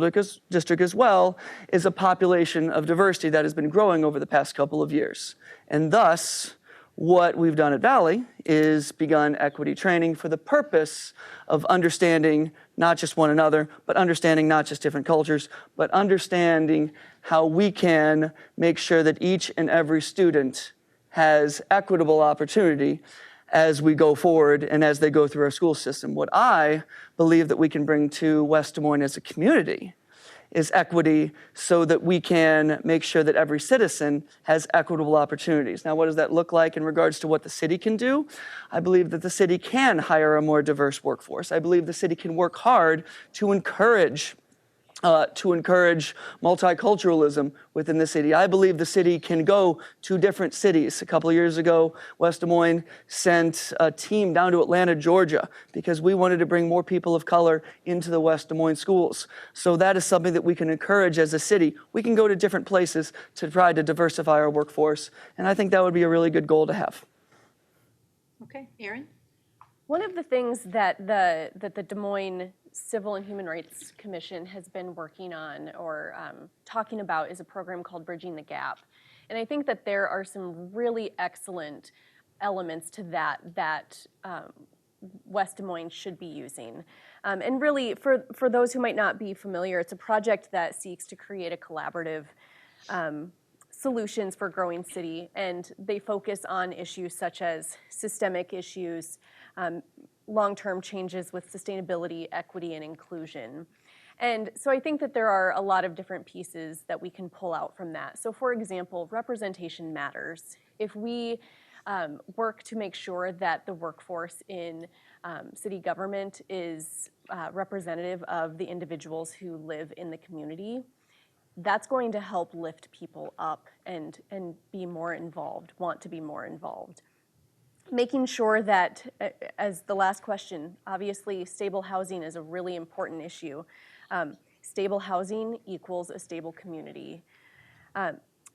District as well is a population of diversity that has been growing over the past couple of years. And thus, what we've done at Valley is begun equity training for the purpose of understanding not just one another, but understanding not just different cultures, but understanding how we can make sure that each and every student has equitable opportunity as we go forward and as they go through our school system. What I believe that we can bring to West Des Moines as a community is equity so that we can make sure that every citizen has equitable opportunities. Now, what does that look like in regards to what the city can do? I believe that the city can hire a more diverse workforce. I believe the city can work hard to encourage multiculturalism within the city. I believe the city can go to different cities. A couple of years ago, West Des Moines sent a team down to Atlanta, Georgia, because we wanted to bring more people of color into the West Des Moines schools. So that is something that we can encourage as a city. We can go to different places to try to diversify our workforce, and I think that would be a really good goal to have. Okay, Erin? One of the things that the Des Moines Civil and Human Rights Commission has been working on or talking about is a program called Bridging the Gap. And I think that there are some really excellent elements to that West Des Moines should be using. And really, for those who might not be familiar, it's a project that seeks to create a collaborative solutions for growing city, and they focus on issues such as systemic issues, long-term changes with sustainability, equity, and inclusion. And so I think that there are a lot of different pieces that we can pull out from that. So for example, representation matters. If we work to make sure that the workforce in city government is representative of the individuals who live in the community, that's going to help lift people up and be more involved, want to be more involved. Making sure that, as the last question, obviously stable housing is a really important issue. Stable housing equals a stable community.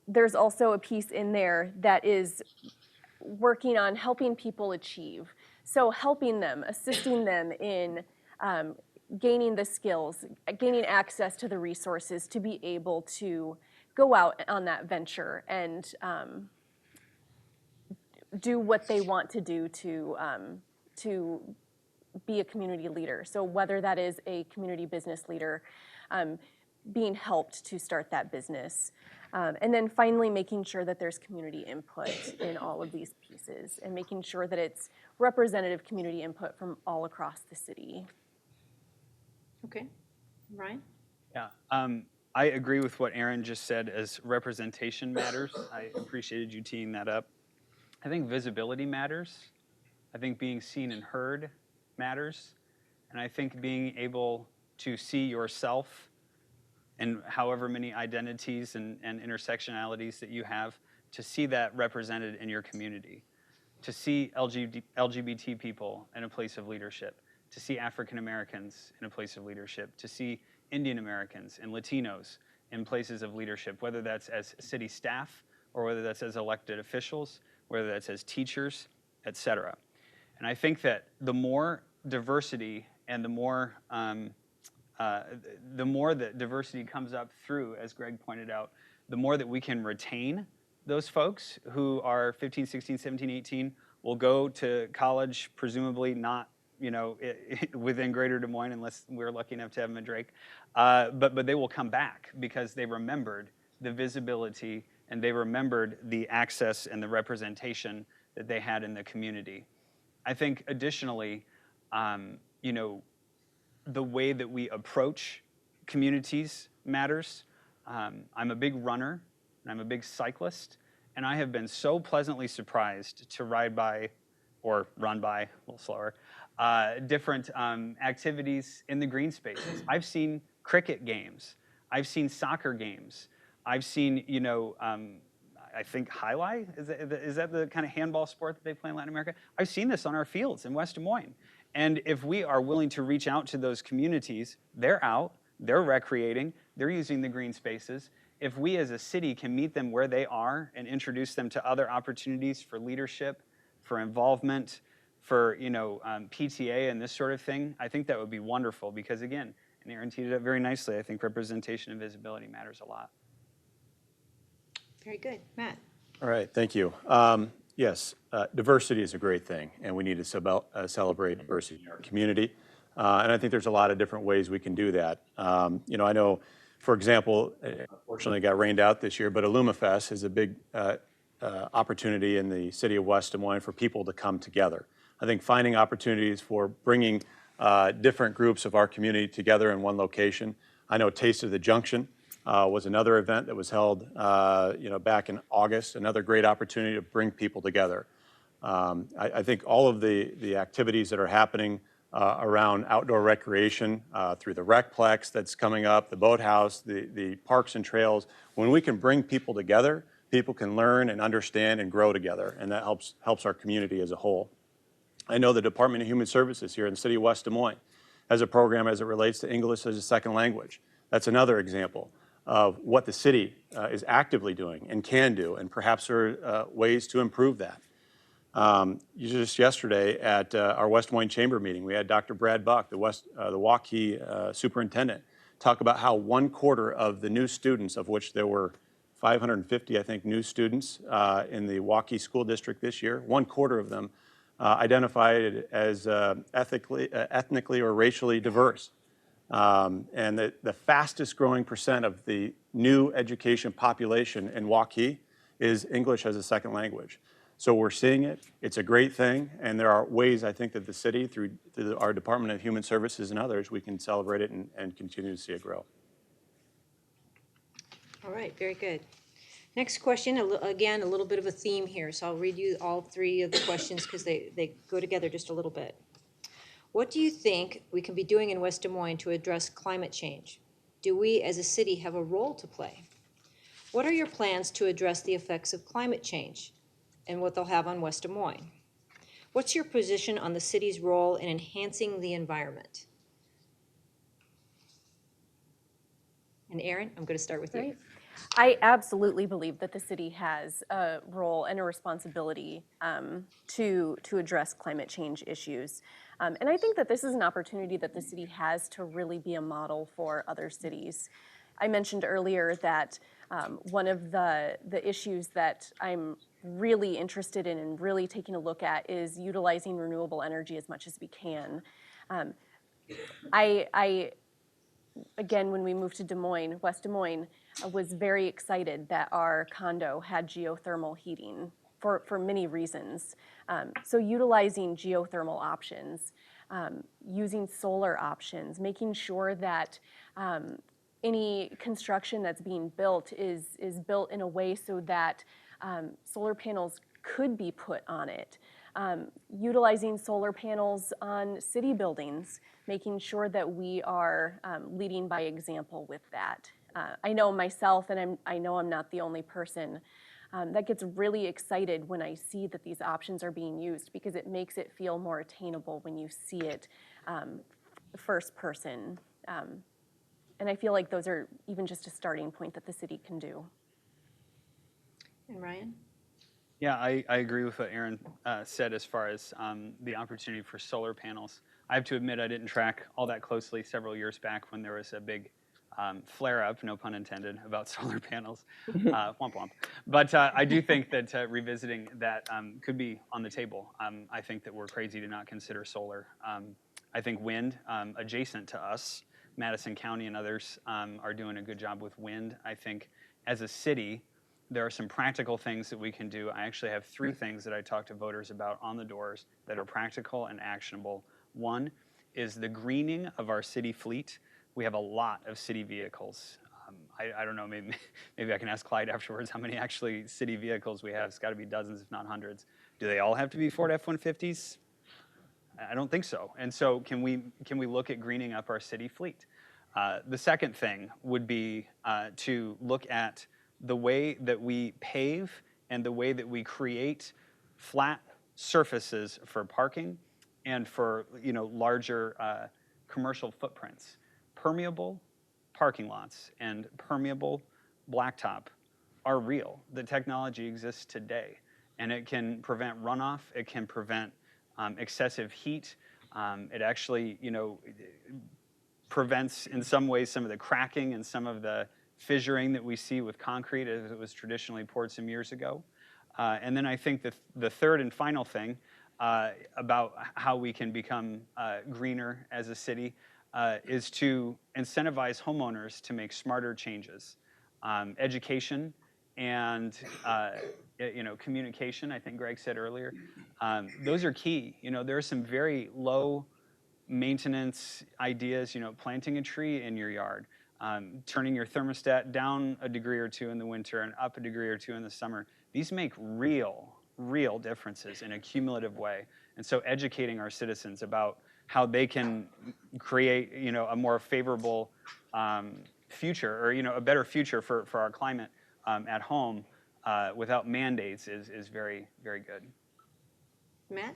There's also a piece in there that is working on helping people achieve. So helping them, assisting them in gaining the skills, gaining access to the resources to be able to go out on that venture and do what they want to do to be a community leader. So whether that is a community business leader, being helped to start that business. And then finally, making sure that there's community input in all of these pieces and making sure that it's representative community input from all across the city. Okay, Ryan? Yeah, I agree with what Aaron just said as representation matters. I appreciated you teeing that up. I think visibility matters. I think being seen and heard matters. And I think being able to see yourself and however many identities and intersectionalities that you have, to see that represented in your community, to see LGBT people in a place of leadership, to see African Americans in a place of leadership, to see Indian Americans and Latinos in places of leadership, whether that's as city staff or whether that's as elected officials, whether that's as teachers, et cetera. And I think that the more diversity and the more that diversity comes up through, as Greg pointed out, the more that we can retain those folks who are 15, 16, 17, 18, will go to college, presumably not, within Greater Des Moines, unless we're lucky enough to have them at Drake. But they will come back because they remembered the visibility and they remembered the access and the representation that they had in the community. I think additionally, the way that we approach communities matters. I'm a big runner and I'm a big cyclist, and I have been so pleasantly surprised to ride by or run by, a little slower, different activities in the green spaces. I've seen cricket games. I've seen soccer games. I've seen, I think highlight, is that the kind of handball sport that they play in Latin America? I've seen this on our fields in West Des Moines. And if we are willing to reach out to those communities, they're out, they're recreating, they're using the green spaces. If we as a city can meet them where they are and introduce them to other opportunities for leadership, for involvement, for PTA and this sort of thing, I think that would be wonderful because again, and Aaron teed it up very nicely, I think representation and visibility matters a lot. Very good. Matt? All right, thank you. Yes, diversity is a great thing, and we need to celebrate diversity in our community. And I think there's a lot of different ways we can do that. I know, for example, unfortunately it got rained out this year, but IllumaFest is a big opportunity in the city of West Des Moines for people to come together. I think finding opportunities for bringing different groups of our community together in one location. I know Taste of the Junction was another event that was held back in August, another great opportunity to bring people together. I think all of the activities that are happening around outdoor recreation through the Recplex that's coming up, the boathouse, the parks and trails, when we can bring people together, people can learn and understand and grow together, and that helps our community as a whole. I know the Department of Human Services here in the city of West Des Moines has a program as it relates to English as a second language. That's another example of what the city is actively doing and can do, and perhaps there are ways to improve that. Just yesterday at our West Des Moines Chamber meeting, we had Dr. Brad Buck, the Waukee superintendent, talk about how 1/4 of the new students, of which there were 550, I think, new students in the Waukee School District this year, 1/4 of them identified as ethnically or racially diverse. And the fastest growing percent of the new education population in Waukee is English as a second language. So we're seeing it. It's a great thing, and there are ways I think that the city, through our Department of Human Services and others, we can celebrate it and continue to see it grow. All right, very good. Next question, again, a little bit of a theme here, so I'll read you all three of the questions because they go together just a little bit. What do you think we can be doing in West Des Moines to address climate change? Do we as a city have a role to play? What are your plans to address the effects of climate change and what they'll have on West Des Moines? What's your position on the city's role in enhancing the environment? And Erin, I'm going to start with you. Great. I absolutely believe that the city has a role and a responsibility to address climate change issues. And I think that this is an opportunity that the city has to really be a model for other cities. I mentioned earlier that one of the issues that I'm really interested in and really taking a look at is utilizing renewable energy as much as we can. Again, when we moved to Des Moines, West Des Moines, I was very excited that our condo had geothermal heating for many reasons. So utilizing geothermal options, using solar options, making sure that any construction that's being built is built in a way so that solar panels could be put on it. Utilizing solar panels on city buildings, making sure that we are leading by example with that. I know myself, and I know I'm not the only person that gets really excited when I see that these options are being used because it makes it feel more attainable when you see it first person. And I feel like those are even just a starting point that the city can do. And Ryan? Yeah, I agree with what Erin said as far as the opportunity for solar panels. I have to admit I didn't track all that closely several years back when there was a big flare-up, no pun intended, about solar panels. Womp womp. But I do think that revisiting that could be on the table. I think that we're crazy to not consider solar. I think wind, adjacent to us, Madison County and others are doing a good job with wind. I think as a city, there are some practical things that we can do. I actually have 3 things that I talk to voters about on the doors that are practical and actionable. One is the greening of our city fleet. We have a lot of city vehicles. I don't know, maybe I can ask Clyde afterwards how many actually city vehicles we have. It's got to be dozens, if not hundreds. Do they all have to be Ford F-150s? I don't think so. And so can we look at greening up our city fleet? The second thing would be to look at the way that we pave and the way that we create flat surfaces for parking and for larger commercial footprints. Permeable parking lots and permeable blacktop are real. The technology exists today, and it can prevent runoff. It can prevent excessive heat. It actually, prevents in some ways some of the cracking and some of the fissuring that we see with concrete as it was traditionally poured some years ago. And then I think the third and final thing about how we can become greener as a city is to incentivize homeowners to make smarter changes. Education and communication, I think Greg said earlier, those are key. There are some very low maintenance ideas, planting a tree in your yard, turning your thermostat down a degree or 2 in the winter and up a degree or 2 in the summer. These make real differences in a cumulative way. And so educating our citizens about how they can create, a more favorable future or, a better future for our climate at home without mandates is very, very good. Matt?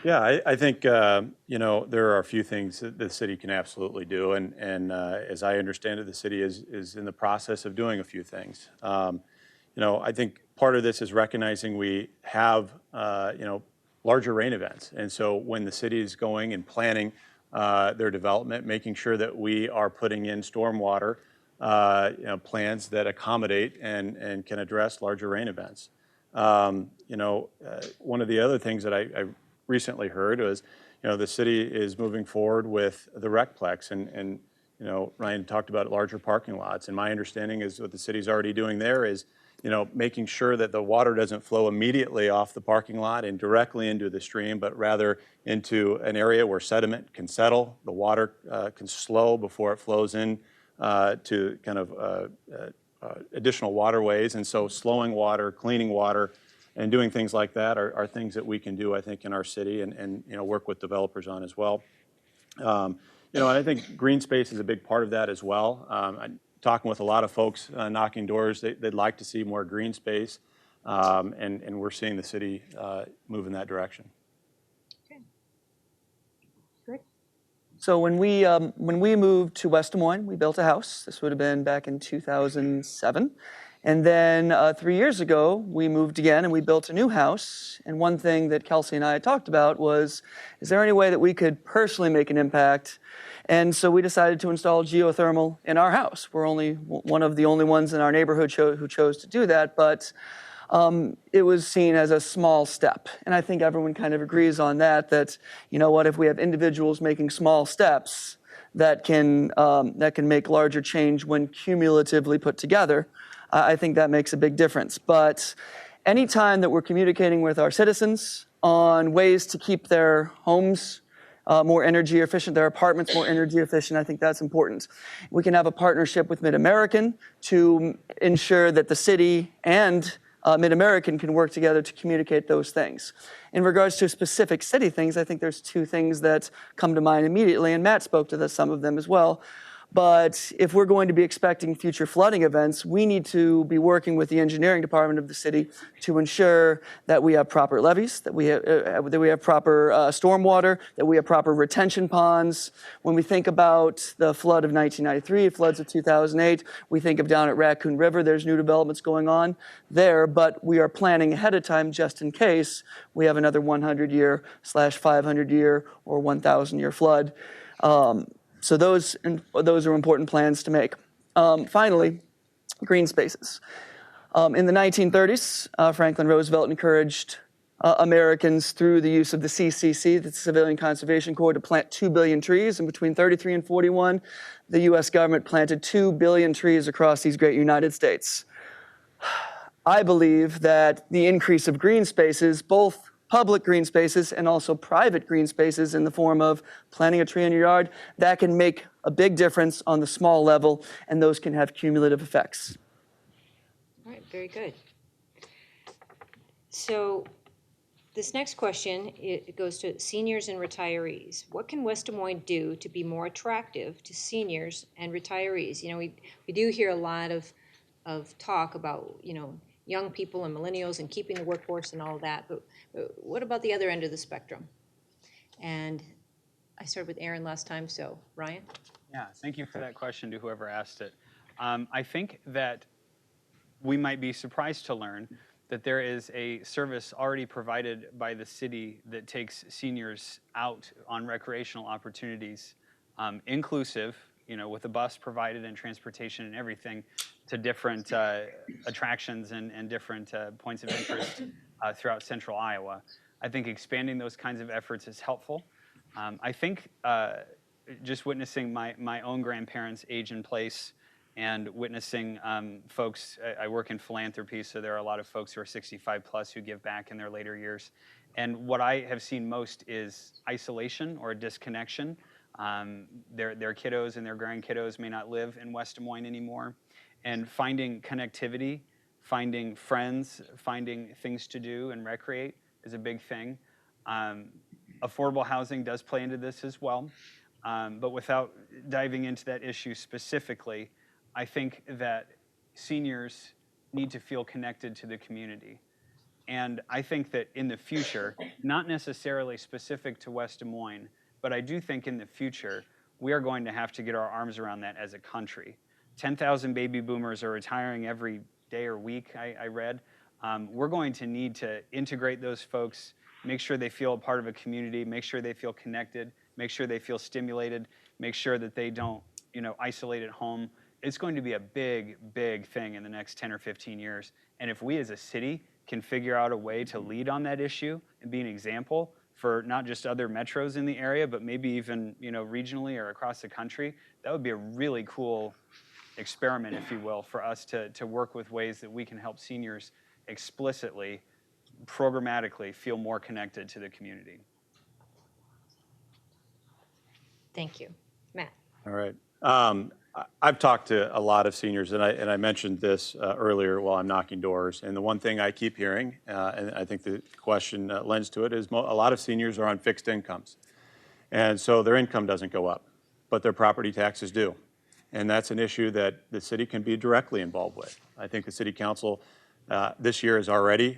Yeah, I think, there are a few things that the city can absolutely do. And as I understand it, the city is in the process of doing a few things. I think part of this is recognizing we have, larger rain events. And so when the city is going and planning their development, making sure that we are putting in stormwater plans that accommodate and can address larger rain events. One of the other things that I recently heard was, the city is moving forward with the Recplex, and Ryan talked about larger parking lots. And my understanding is what the city's already doing there is, making sure that the water doesn't flow immediately off the parking lot and directly into the stream, but rather into an area where sediment can settle, the water can slow before it flows in to kind of additional waterways. And so slowing water, cleaning water, and doing things like that are things that we can do, I think, in our city and work with developers on as well. And I think green space is a big part of that as well. I'm talking with a lot of folks knocking doors. They'd like to see more green space, and we're seeing the city move in that direction. So when we moved to West Des Moines, we built a house. This would have been back in 2007. And then 3 years ago, we moved again and we built a new house. And one thing that Kelsey and I had talked about was, is there any way that we could personally make an impact? And so we decided to install geothermal in our house. We're only one of the only ones in our neighborhood who chose to do that, but it was seen as a small step. And I think everyone kind of agrees on that, you know what, if we have individuals making small steps that can make larger change when cumulatively put together, I think that makes a big difference. But anytime that we're communicating with our citizens on ways to keep their homes more energy efficient, their apartments more energy efficient, I think that's important. We can have a partnership with MidAmerican to ensure that the city and MidAmerican can work together to communicate those things. In regards to specific city things, I think there's two things that come to mind immediately, and Matt spoke to some of them as well. But if we're going to be expecting future flooding events, we need to be working with the engineering department of the city to ensure that we have proper levees, that we have proper stormwater, that we have proper retention ponds. When we think about the flood of 1993, floods of 2008, we think of down at Raccoon River, there's new developments going on there, but we are planning ahead of time just in case we have another 100-year / 500-year or 1,000-year flood. So those are important plans to make. Finally, green spaces. In the 1930s, Franklin Roosevelt encouraged Americans through the use of the CCC, the Civilian Conservation Corps, to plant 2 billion trees. And between 33 and 41, the U.S. government planted 2 billion trees across these great United States. I believe that the increase of green spaces, both public green spaces and also private green spaces in the form of planting a tree in your yard, that can make a big difference on the small level, and those can have cumulative effects. All right, very good. So this next question, it goes to seniors and retirees. What can West Des Moines do to be more attractive to seniors and retirees? You know, we do hear a lot of talk about, young people and millennials and keeping the workforce and all of that, but what about the other end of the spectrum? And I started with Aaron last time, so Ryan? Yeah, thank you for that question to whoever asked it. I think that we might be surprised to learn that there is a service already provided by the city that takes seniors out on recreational opportunities, inclusive, with a bus provided and transportation and everything, to different attractions and different points of interest throughout central Iowa. I think expanding those kinds of efforts is helpful. I think just witnessing my own grandparents age in place and witnessing folks, I work in philanthropy, so there are a lot of folks who are 65 plus who give back in their later years. And what I have seen most is isolation or disconnection. Their kiddos and their grandkiddos may not live in West Des Moines anymore. And finding connectivity, finding friends, finding things to do and recreate is a big thing. Affordable housing does play into this as well. But without diving into that issue specifically, I think that seniors need to feel connected to the community. And I think that in the future, not necessarily specific to West Des Moines, but I do think in the future, we are going to have to get our arms around that as a country. 10,000 baby boomers are retiring every day or week, I read. We're going to need to integrate those folks, make sure they feel a part of a community, make sure they feel connected, make sure they feel stimulated, make sure that they don't, isolate at home. It's going to be a big, big thing in the next 10 or 15 years. And if we as a city can figure out a way to lead on that issue and be an example for not just other metros in the area, but maybe even, regionally or across the country, that would be a really cool experiment, if you will, for us to work with ways that we can help seniors explicitly, programmatically feel more connected to the community. Thank you. Matt? All right. I've talked to a lot of seniors, and I mentioned this earlier while I'm knocking doors. And the one thing I keep hearing, and I think the question lends to it, is a lot of seniors are on fixed incomes. And so their income doesn't go up, but their property taxes do. And that's an issue that the city can be directly involved with. I think the city council this year has already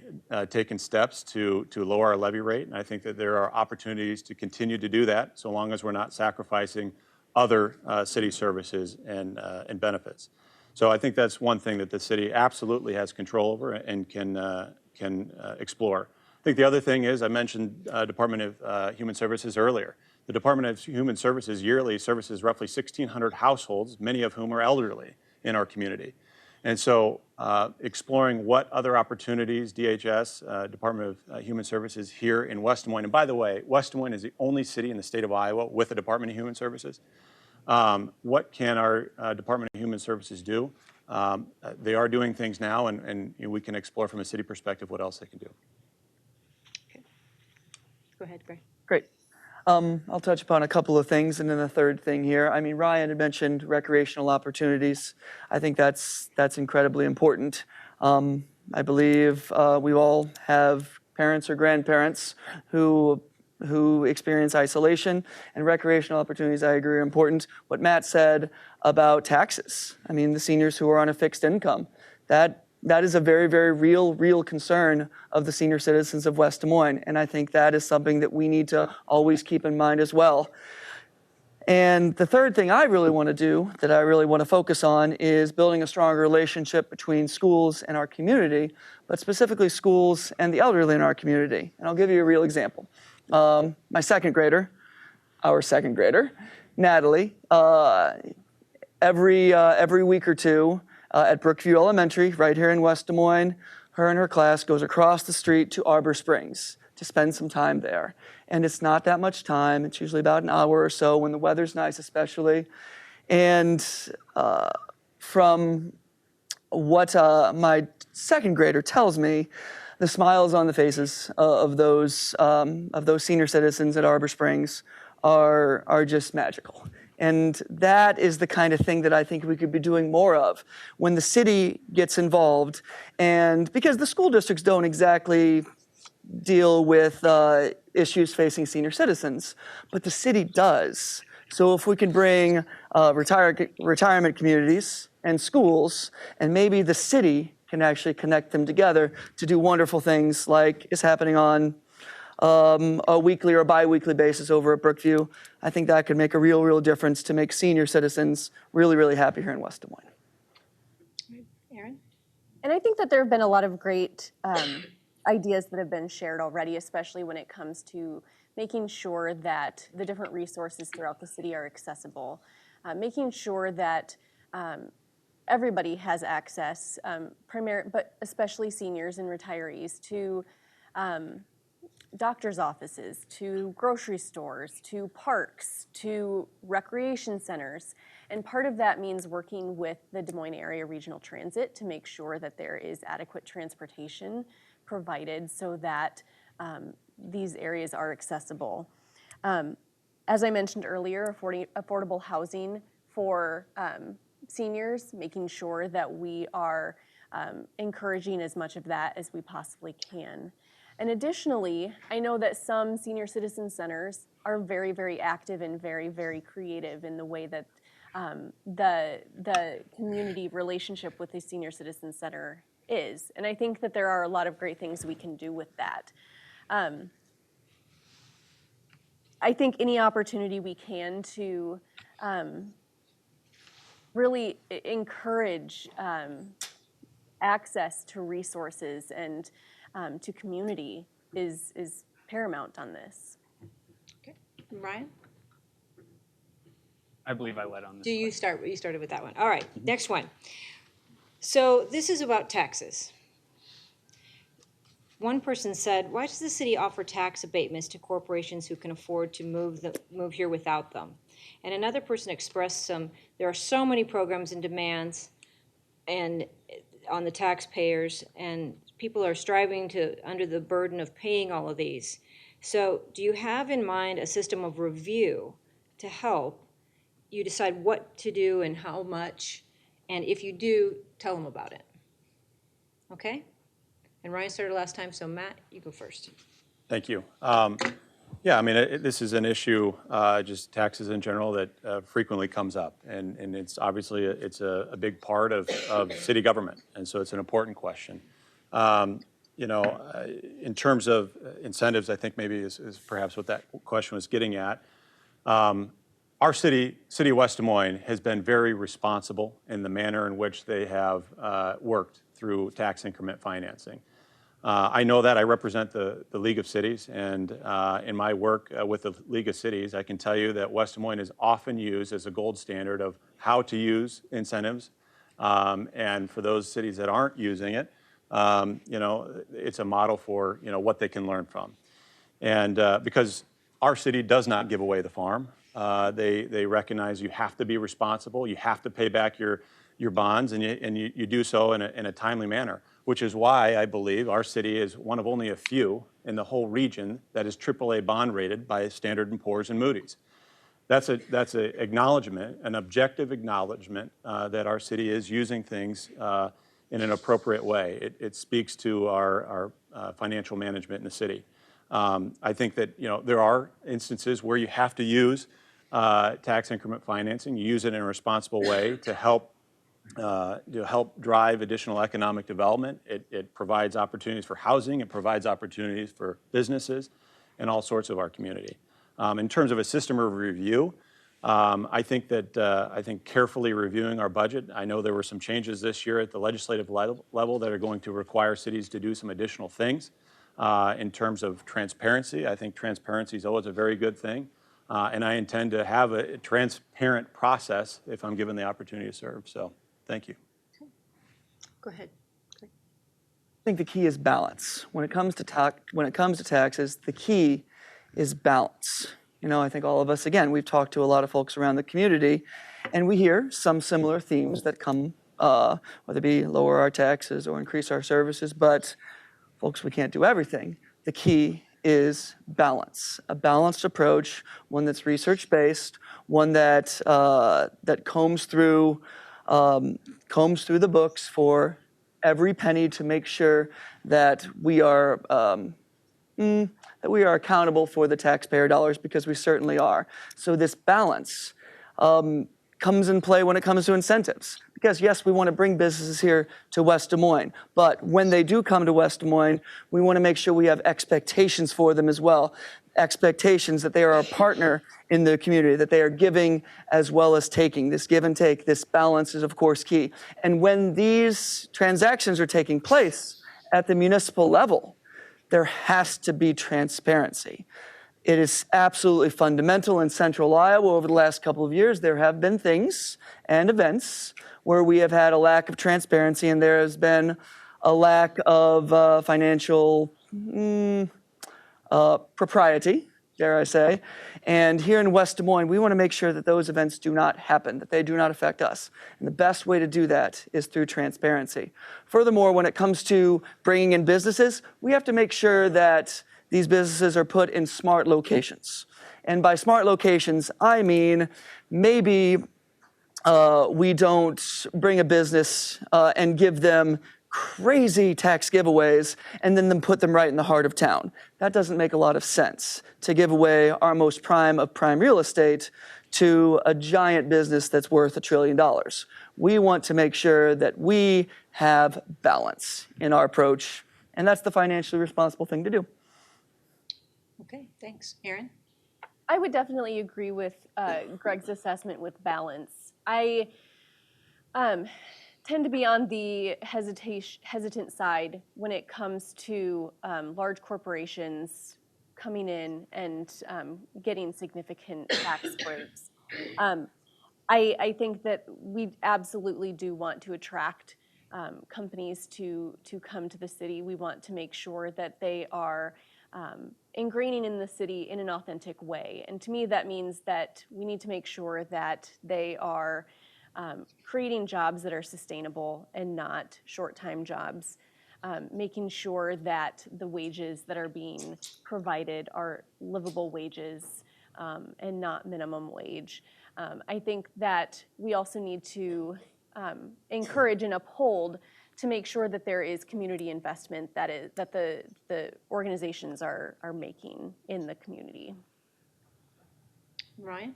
taken steps to lower our levy rate. And I think that there are opportunities to continue to do that so long as we're not sacrificing other city services and benefits. So I think that's one thing that the city absolutely has control over and can explore. I think the other thing is, I mentioned Department of Human Services earlier. The Department of Human Services yearly services roughly 1,600 households, many of whom are elderly in our community. And so exploring what other opportunities DHS, Department of Human Services here in West Des Moines, and by the way, West Des Moines is the only city in the state of Iowa with a Department of Human Services. What can our Department of Human Services do? They are doing things now, and we can explore from a city perspective what else they can do. Okay. Go ahead, Greg. Great. I'll touch upon a couple of things, and then the third thing here. I mean, Ryan had mentioned recreational opportunities. I think that's incredibly important. I believe we all have parents or grandparents who experience isolation, and recreational opportunities, I agree, are important. What Matt said about taxes, I mean, the seniors who are on a fixed income, that is a very, very real concern of the senior citizens of West Des Moines, and I think that is something that we need to always keep in mind as well. And the third thing I really want to do, that I really want to focus on, is building a stronger relationship between schools and our community, but specifically schools and the elderly in our community. And I'll give you a real example. My second grader, Natalie, every week or two, at Brookview Elementary, right here in West Des Moines, her and her class goes across the street to Arbor Springs to spend some time there. And it's not that much time. It's usually about an hour or so when the weather's nice especially. And from what my second grader tells me, the smiles on the faces of those senior citizens at Arbor Springs are just magical. And that is the kind of thing that I think we could be doing more of when the city gets involved. And because the school districts don't exactly deal with issues facing senior citizens, but the city does. So if we can bring retirement communities and schools, and maybe the city can actually connect them together to do wonderful things like is happening on a weekly or bi-weekly basis over at Brookview, I think that could make a real difference to make senior citizens really happy here in West Des Moines. Erin? And I think that there have been a lot of great ideas that have been shared already, especially when it comes to making sure that the different resources throughout the city are accessible, making sure that everybody has access, but especially seniors and retirees, to doctor's offices, to grocery stores, to parks, to recreation centers. And part of that means working with the Des Moines Area Regional Transit to make sure that there is adequate transportation provided so that these areas are accessible. As I mentioned earlier, affordable housing for seniors, making sure that we are encouraging as much of that as we possibly can. And additionally, I know that some senior citizen centers are very active and very creative in the way that the community relationship with the senior citizen center is. And I think that there are a lot of great things we can do with that. I think any opportunity we can to really encourage access to resources and to community is paramount on this. Okay. Ryan? I believe I led on this. You started with that one. All right, next one. So this is about taxes. One person said, why does the city offer tax abatements to corporations who can afford to move here without them? And another person expressed there are so many programs and demands and on the taxpayers, and people are striving under the burden of paying all of these. So do you have in mind a system of review to help you decide what to do and how much? And if you do, tell them about it. Okay? And Ryan started last time, so Matt, you go first. Thank you. Yeah, I mean, this is an issue, just taxes in general, that frequently comes up. And it's obviously, it's a big part of city government. And so it's an important question. You know, in terms of incentives, I think maybe is perhaps what that question was getting at. Our city of West Des Moines, has been very responsible in the manner in which they have worked through tax increment financing. I know that I represent the League of Cities, and in my work with the League of Cities, I can tell you that West Des Moines is often used as a gold standard of how to use incentives. And for those cities that aren't using it, you know, it's a model for, you know, what they can learn from. And because our city does not give away the farm, they recognize you have to be responsible, you have to pay back your bonds, and you do so in a timely manner, which is why I believe our city is one of only a few in the whole region that is AAA bond rated by Standard & Poor's and Moody's. That's a acknowledgement, an objective acknowledgement that our city is using things in an appropriate way. It speaks to our financial management in the city. I think that, you know, there are instances where you have to use tax increment financing. You use it in a responsible way to help drive additional economic development. It provides opportunities for housing. It provides opportunities for businesses and all sorts of our community. In terms of a system of review, I think carefully reviewing our budget. I know there were some changes this year at the legislative level that are going to require cities to do some additional things. In terms of transparency, I think transparency is always a very good thing. And I intend to have a transparent process if I'm given the opportunity to serve. So thank you. Go ahead. I think the key is balance. When it comes to taxes, the key is balance. You know, I think all of us, again, we've talked to a lot of folks around the community, and we hear some similar themes that come, whether it be lower our taxes or increase our services, but folks, we can't do everything. The key is balance, a balanced approach, one that's research-based, one that combs through the books for every penny to make sure that we are accountable for the taxpayer dollars, because we certainly are. So this balance comes in play when it comes to incentives. Because yes, we want to bring businesses here to West Des Moines, but when they do come to West Des Moines, we want to make sure we have expectations for them as well. Expectations that they are a partner in the community, that they are giving as well as taking. This give and take, this balance is of course key. And when these transactions are taking place at the municipal level, there has to be transparency. It is absolutely fundamental in Central Iowa. Over the last couple of years, there have been things and events where we have had a lack of transparency, and there has been a lack of financial propriety, dare I say. And here in West Des Moines, we want to make sure that those events do not happen, that they do not affect us. And the best way to do that is through transparency. Furthermore, when it comes to bringing in businesses, we have to make sure that these businesses are put in smart locations. And by smart locations, I mean maybe we don't bring a business and give them crazy tax giveaways and then put them right in the heart of town. That doesn't make a lot of sense, to give away our most prime of prime real estate to a giant business that's worth $1 trillion. We want to make sure that we have balance in our approach, and that's the financially responsible thing to do. Okay, thanks. Erin? I would definitely agree with Greg's assessment with balance. I tend to be on the hesitant side when it comes to large corporations coming in and getting significant tax breaks. I think that we absolutely do want to attract companies to come to the city. We want to make sure that they are ingraining in the city in an authentic way. And to me, that means that we need to make sure that they are creating jobs that are sustainable and not short-time jobs, making sure that the wages that are being provided are livable wages and not minimum wage. I think that we also need to encourage and uphold to make sure that there is community investment that the organizations are making in the community. Ryan?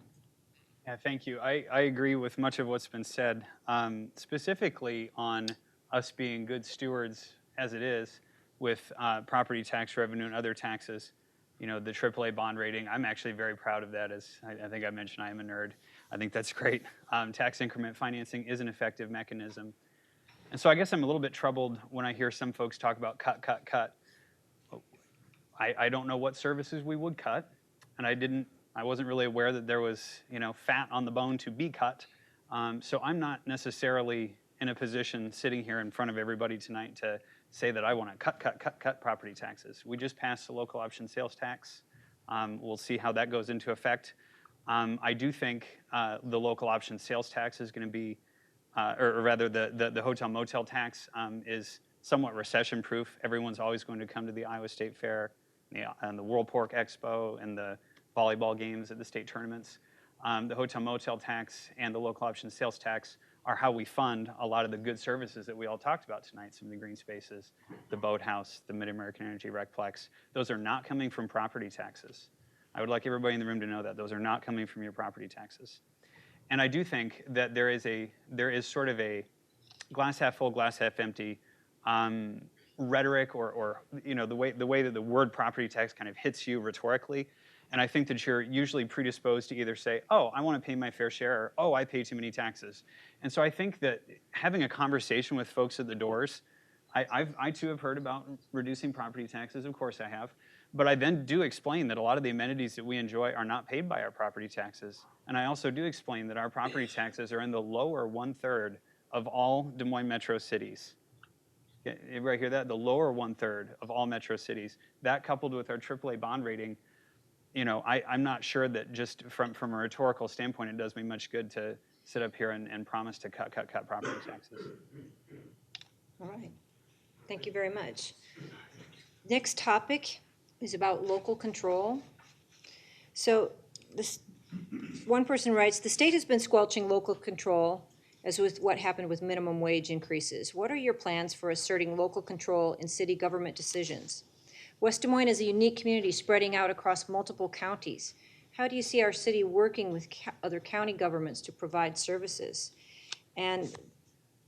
Yeah, thank you. I agree with much of what's been said, specifically on us being good stewards as it is with property tax revenue and other taxes. You know, the AAA bond rating, I'm actually very proud of that. As I think I mentioned, I am a nerd. I think that's great. Tax increment financing is an effective mechanism. And so I guess I'm a little bit troubled when I hear some folks talk about cut, cut, cut. I don't know what services we would cut, and I wasn't really aware that there was, fat on the bone to be cut. So I'm not necessarily in a position sitting here in front of everybody tonight to say that I want to cut property taxes. We just passed the local option sales tax. We'll see how that goes into effect. I do think the local option sales tax is going to be, or rather the hotel motel tax is somewhat recession proof. Everyone's always going to come to the Iowa State Fair and the World Pork Expo and the volleyball games at the state tournaments. The hotel motel tax and the local option sales tax are how we fund a lot of the good services that we all talked about tonight, some of the green spaces, the boathouse, the Mid-American Energy Recplex. Those are not coming from property taxes. I would like everybody in the room to know that. Those are not coming from your property taxes. And I do think that there is sort of a glass half full, glass half empty rhetoric or the way that the word property tax kind of hits you rhetorically. And I think that you're usually predisposed to either say, oh, I want to pay my fair share, or oh, I pay too many taxes. And so I think that having a conversation with folks at the doors, I too have heard about reducing property taxes, of course I have, but I then do explain that a lot of the amenities that we enjoy are not paid by our property taxes. And I also do explain that our property taxes are in the lower 1/3 of all Des Moines metro cities. Everybody hear that? The lower 1/3 of all metro cities. That coupled with our AAA bond rating, I'm not sure that just from a rhetorical standpoint, it does me much good to sit up here and promise to cut property taxes. All right. Thank you very much. Next topic is about local control. So this one person writes, the state has been squelching local control as with what happened with minimum wage increases. What are your plans for asserting local control in city government decisions? West Des Moines is a unique community spreading out across multiple counties. How do you see our city working with other county governments to provide services? And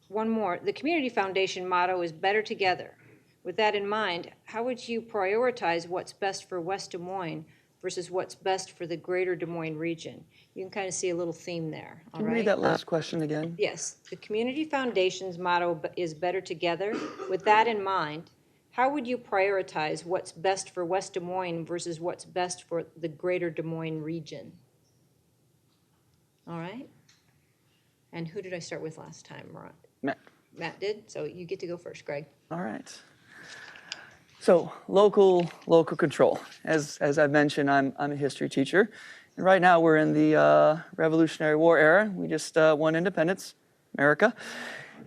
one more, the Community Foundation motto is better together. With that in mind, how would you prioritize what's best for West Des Moines versus what's best for the greater Des Moines region? You can kind of see a little theme there, all Can you right? read that last question again? Yes, the Community Foundation's motto is better together. With that in mind, how would you prioritize what's best for West Des Moines versus what's best for the greater Des Moines region? All right. And who did I start with last time? Matt. Matt did, so you get to go first, Greg. All right. So local control. As I've mentioned, I'm a history teacher. And right now we're in the Revolutionary War era. We just won independence, America.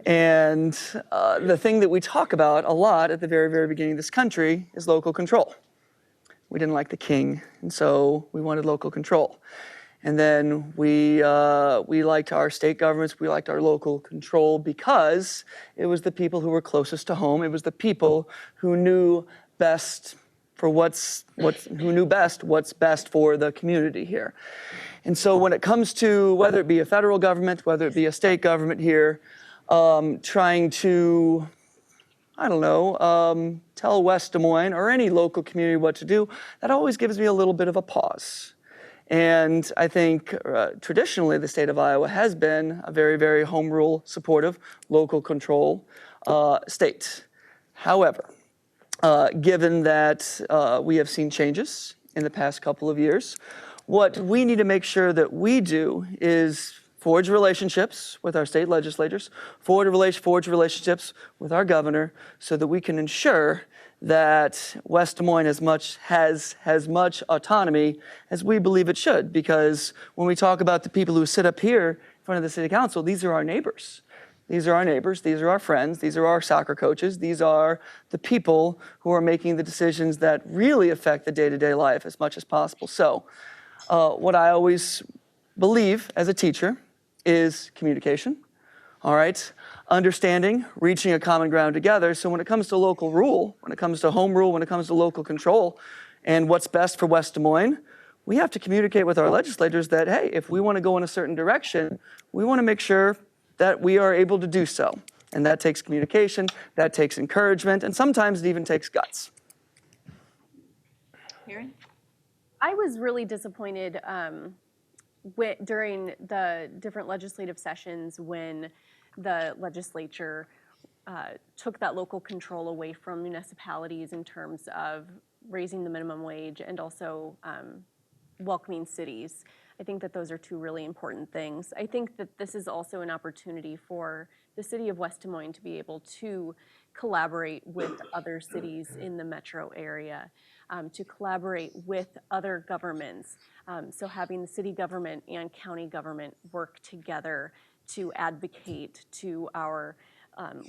And the thing that we talk about a lot at the very, very beginning of this country is local control. We didn't like the king, and so we wanted local control. And then we liked our state governments, we liked our local control because it was the people who were closest to home. It was the people who knew best for what's best for the community here. And so when it comes to whether it be a federal government, whether it be a state government here, trying to, tell West Des Moines or any local community what to do, that always gives me a little bit of a pause. And I think traditionally the state of Iowa has been a very, very home rule supportive, local control state. However, given that we have seen changes in the past couple of years, what we need to make sure that we do is forge relationships with our state legislators, forge relationships with our governor so that we can ensure that West Des Moines has as much autonomy as we believe it should, because when we talk about the people who sit up here in front of the city council, these are our neighbors. These are our neighbors, these are our friends, these are our soccer coaches, these are the people who are making the decisions that really affect the day-to-day life as much as possible. So what I always believe as a teacher is communication, all right? Understanding, reaching a common ground together. So when it comes to local rule, when it comes to home rule, when it comes to local control, and what's best for West Des Moines, we have to communicate with our legislators that, hey, if we want to go in a certain direction, we want to make sure that we are able to do so. And that takes communication, that takes encouragement, and sometimes it even takes guts. Erin? I was really disappointed during the different legislative sessions when the legislature took that local control away from municipalities in terms of raising the minimum wage and also welcoming cities. I think that those are two really important things. I think that this is also an opportunity for the city of West Des Moines to be able to collaborate with other cities in the metro area, to collaborate with other governments. So having the city government and county government work together to advocate to our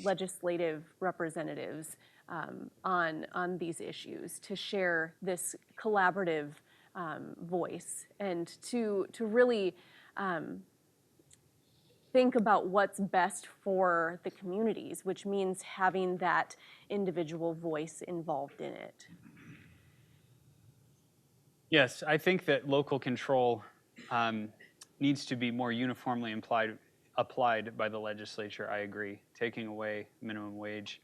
legislative representatives on these issues, to share this collaborative voice, and to really think about what's best for the communities, which means having that individual voice involved in it. Yes, I think that local control needs to be more uniformly applied by the legislature. I agree. Taking away minimum wage,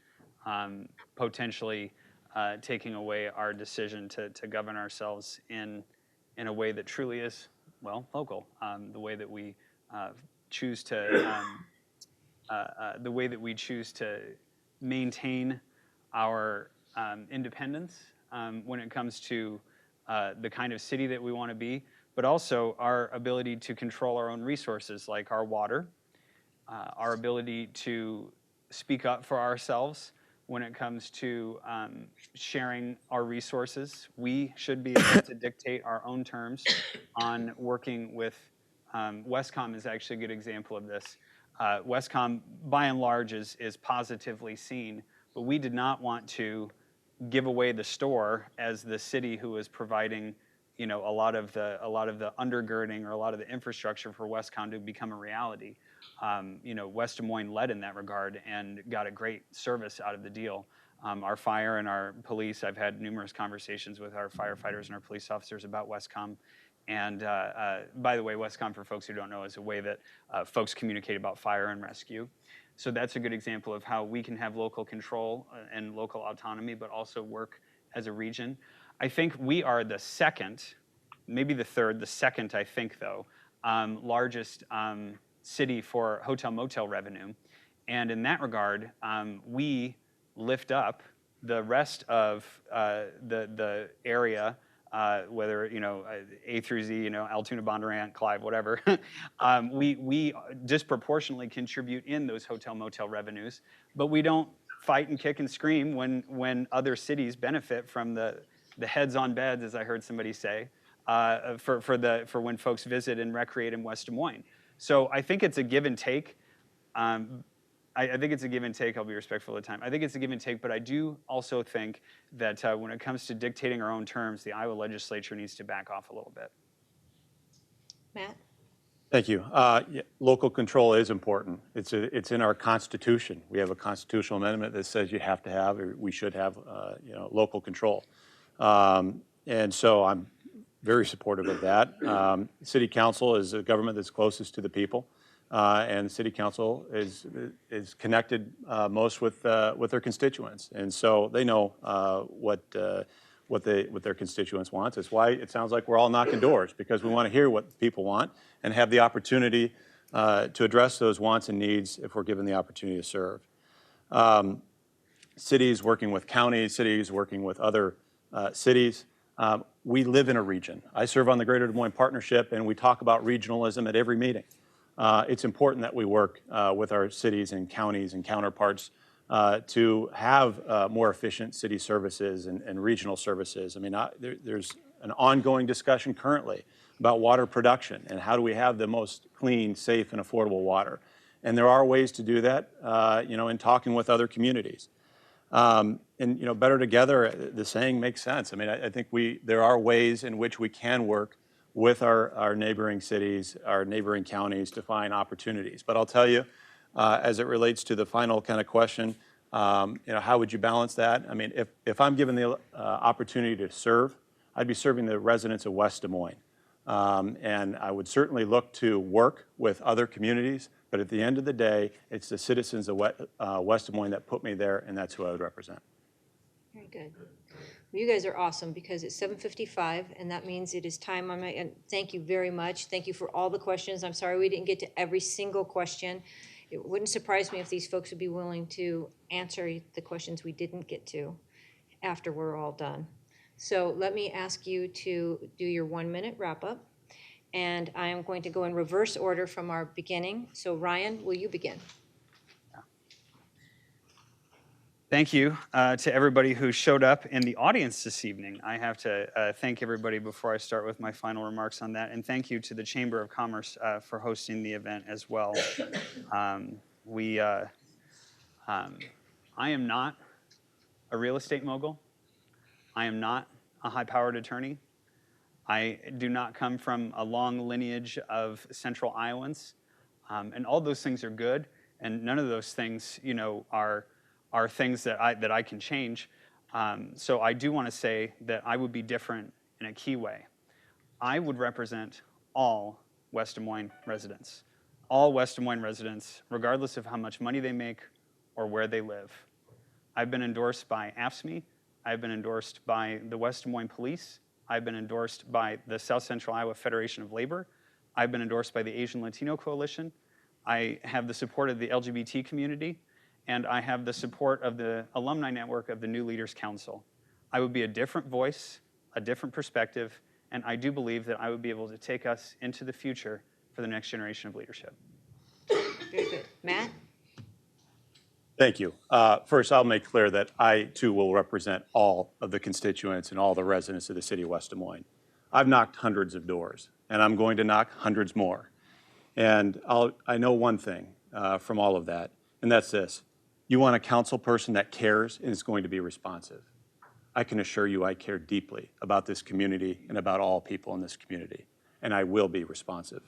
potentially taking away our decision to govern ourselves in a way that truly is, well, local. The way that we choose to maintain our independence when it comes to the kind of city that we want to be, but also our ability to control our own resources, like our water, our ability to speak up for ourselves when it comes to sharing our resources. We should be able to dictate our own terms on working with, Westcom is actually a good example of this. Westcom, by and large, is positively seen, but we did not want to give away the store as the city who is providing, a lot of the undergirding or a lot of the infrastructure for Westcom to become a reality. West Des Moines led in that regard and got a great service out of the deal. Our fire and our police, I've had numerous conversations with our firefighters and our police officers about Westcom. And by the way, Westcom, for folks who don't know, is a way that folks communicate about fire and rescue. So that's a good example of how we can have local control and local autonomy, but also work as a region. I think we are the second, maybe the third, the second, I think, though, largest city for hotel motel revenue. And in that regard, we lift up the rest of the area, whether A through Z, Altoona, Bondurant, Clive, whatever. We disproportionately contribute in those hotel motel revenues, but we don't fight and kick and scream when other cities benefit from the heads on beds, as I heard somebody say, for when folks visit and recreate in West Des Moines. So I think it's a give and take. I think it's a give and take. I'll be respectful of the time. I think it's a give and take, but I do also think that when it comes to dictating our own terms, the Iowa legislature needs to back off a little bit. Matt? Thank you. Local control is important. It's in our Constitution. We have a constitutional amendment that says you have to have, or we should have, local control. And so I'm very supportive of that. City Council is a government that's closest to the people. And the City Council is connected most with their constituents, and so they know what their constituents want. That's why it sounds like we're all knocking doors, because we want to hear what people want and have the opportunity to address those wants and needs if we're given the opportunity to serve. Cities working with counties, cities working with other cities. We live in a region. I serve on the Greater Des Moines Partnership, and we talk about regionalism at every meeting. It's important that we work with our cities and counties and counterparts to have more efficient city services and regional services. I mean, there's an ongoing discussion currently about water production and how do we have the most clean, safe, and affordable water. And there are ways to do that, in talking with other communities. And better together, the saying makes sense. I mean, I think there are ways in which we can work with our neighboring cities, our neighboring counties to find opportunities. But I'll tell you, as it relates to the final kind of question, how would you balance that? I mean, if I'm given the opportunity to serve, I'd be serving the residents of West Des Moines. And I would certainly look to work with other communities, but at the end of the day, it's the citizens of West Des Moines that put me there, and that's who I would represent. Very good. Well, you guys are awesome because it's 7:55, and that means it is time on my, and thank you very much. Thank you for all the questions. I'm sorry we didn't get to every single question. It wouldn't surprise me if these folks would be willing to answer the questions we didn't get to after we're all done. So let me ask you to do your 1-minute wrap-up, and I am going to go in reverse order from our beginning. So Ryan, will you begin? Thank you to everybody who showed up in the audience this evening. I have to thank everybody before I start with my final remarks on that. And thank you to the Chamber of Commerce for hosting the event as well. I am not a real estate mogul. I am not a high-powered attorney. I do not come from a long lineage of Central Iowans. And all those things are good. And none of those things, are things that I can change. So I do want to say that I would be different in a key way. I would represent all West Des Moines residents. All West Des Moines residents, regardless of how much money they make or where they live. I've been endorsed by AFSCME. I've been endorsed by the West Des Moines Police. I've been endorsed by the South Central Iowa Federation of Labor. I've been endorsed by the Asian Latino Coalition. I have the support of the LGBT community. And I have the support of the alumni network of the New Leaders Council. I would be a different voice, a different perspective, and I do believe that I would be able to take us into the future for the next generation of leadership. Very good. Matt? Thank you. First, I'll make clear that I, too, will represent all of the constituents and all the residents of the city of West Des Moines. I've knocked hundreds of doors, and I'm going to knock hundreds more. And I know one thing from all of that, and that's this. You want a council person that cares and is going to be responsive. I can assure you I care deeply about this community and about all people in this community, and I will be responsive.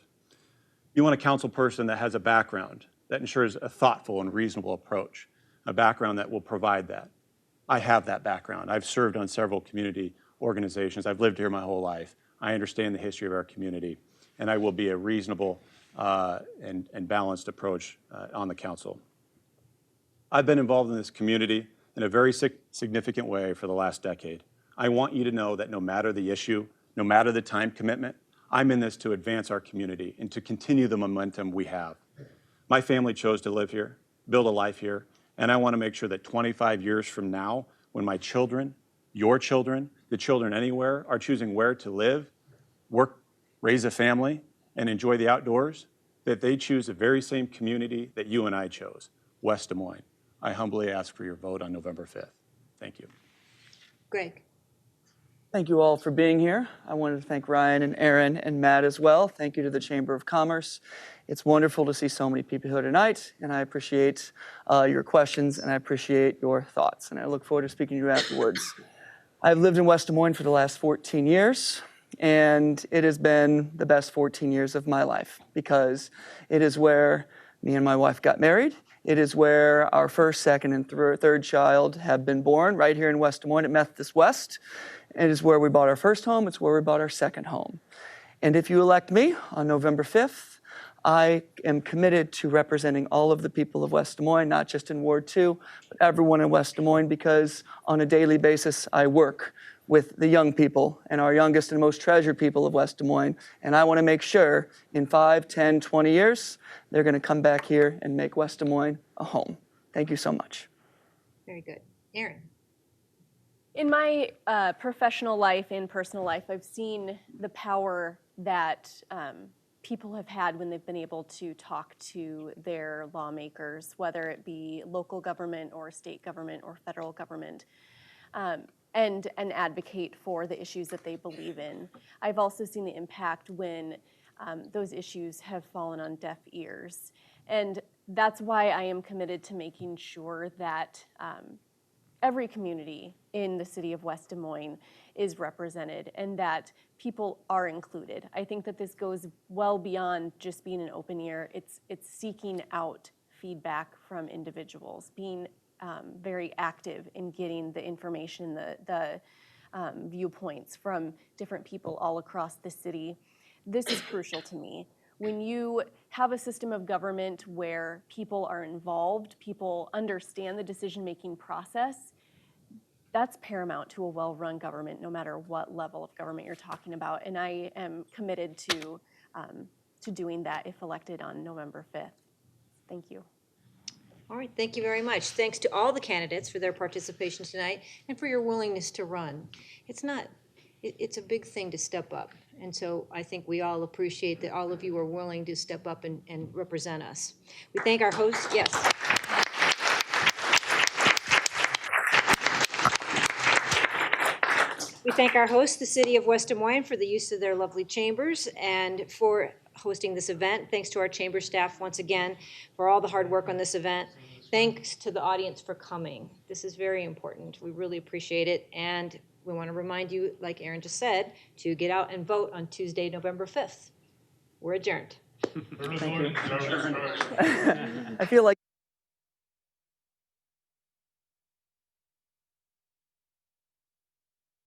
You want a council person that has a background that ensures a thoughtful and reasonable approach, a background that will provide that. I have that background. I've served on several community organizations. I've lived here my whole life. I understand the history of our community, and I will be a reasonable and balanced approach on the council. I've been involved in this community in a very significant way for the last decade. I want you to know that no matter the issue, no matter the time commitment, I'm in this to advance our community and to continue the momentum we have. My family chose to live here, build a life here, and I want to make sure that 25 years from now, when my children, your children, the children anywhere are choosing where to live, work, raise a family, and enjoy the outdoors, that they choose the very same community that you and I chose, West Des Moines. I humbly ask for your vote on November 5th. Thank you. Greg? Thank you all for being here. I wanted to thank Ryan and Aaron and Matt as well. Thank you to the Chamber of Commerce. It's wonderful to see so many people here tonight, and I appreciate your questions and I appreciate your thoughts, and I look forward to speaking to you afterwards. I've lived in West Des Moines for the last 14 years, and it has been the best 14 years of my life because it is where me and my wife got married. It is where our first, second, and third child have been born, right here in West Des Moines at Methodist West. It is where we bought our first home. It's where we bought our second home. And if you elect me on November 5th, I am committed to representing all of the people of West Des Moines, not just in Ward 2, but everyone in West Des Moines, because on a daily basis, I work with the young people and our youngest and most treasured people of West Des Moines. And I want to make sure in 5, 10, 20 years, they're going to come back here and make West Des Moines a home. Thank you so much. Very good. Aaron? In my professional life and personal life, I've seen the power that people have had when they've been able to talk to their lawmakers, whether it be local government or state government or federal government, and advocate for the issues that they believe in. I've also seen the impact when those issues have fallen on deaf ears. And that's why I am committed to making sure that every community in the city of West Des Moines is represented and that people are included. I think that this goes well beyond just being an open ear. It's seeking out feedback from individuals, being very active in getting the information, the viewpoints from different people all across the city. This is crucial to me. When you have a system of government where people are involved, people understand the decision-making process, that's paramount to a well-run government, no matter what level of government you're talking about. And I am committed to doing that if elected on November 5th. Thank you. All right, thank you very much. Thanks to all the candidates for their participation tonight and for your willingness to run. It's a big thing to step up. And so I think we all appreciate that all of you are willing to step up and represent us. We thank our hosts, yes. We thank our host, the City of West Des Moines, for the use of their lovely chambers and for hosting this event. Thanks to our chamber staff once again for all the hard work on this event. Thanks to the audience for coming. This is very important. We really appreciate it. And we want to remind you, like Aaron just said, to get out and vote on Tuesday, November 5th. We're adjourned. I feel like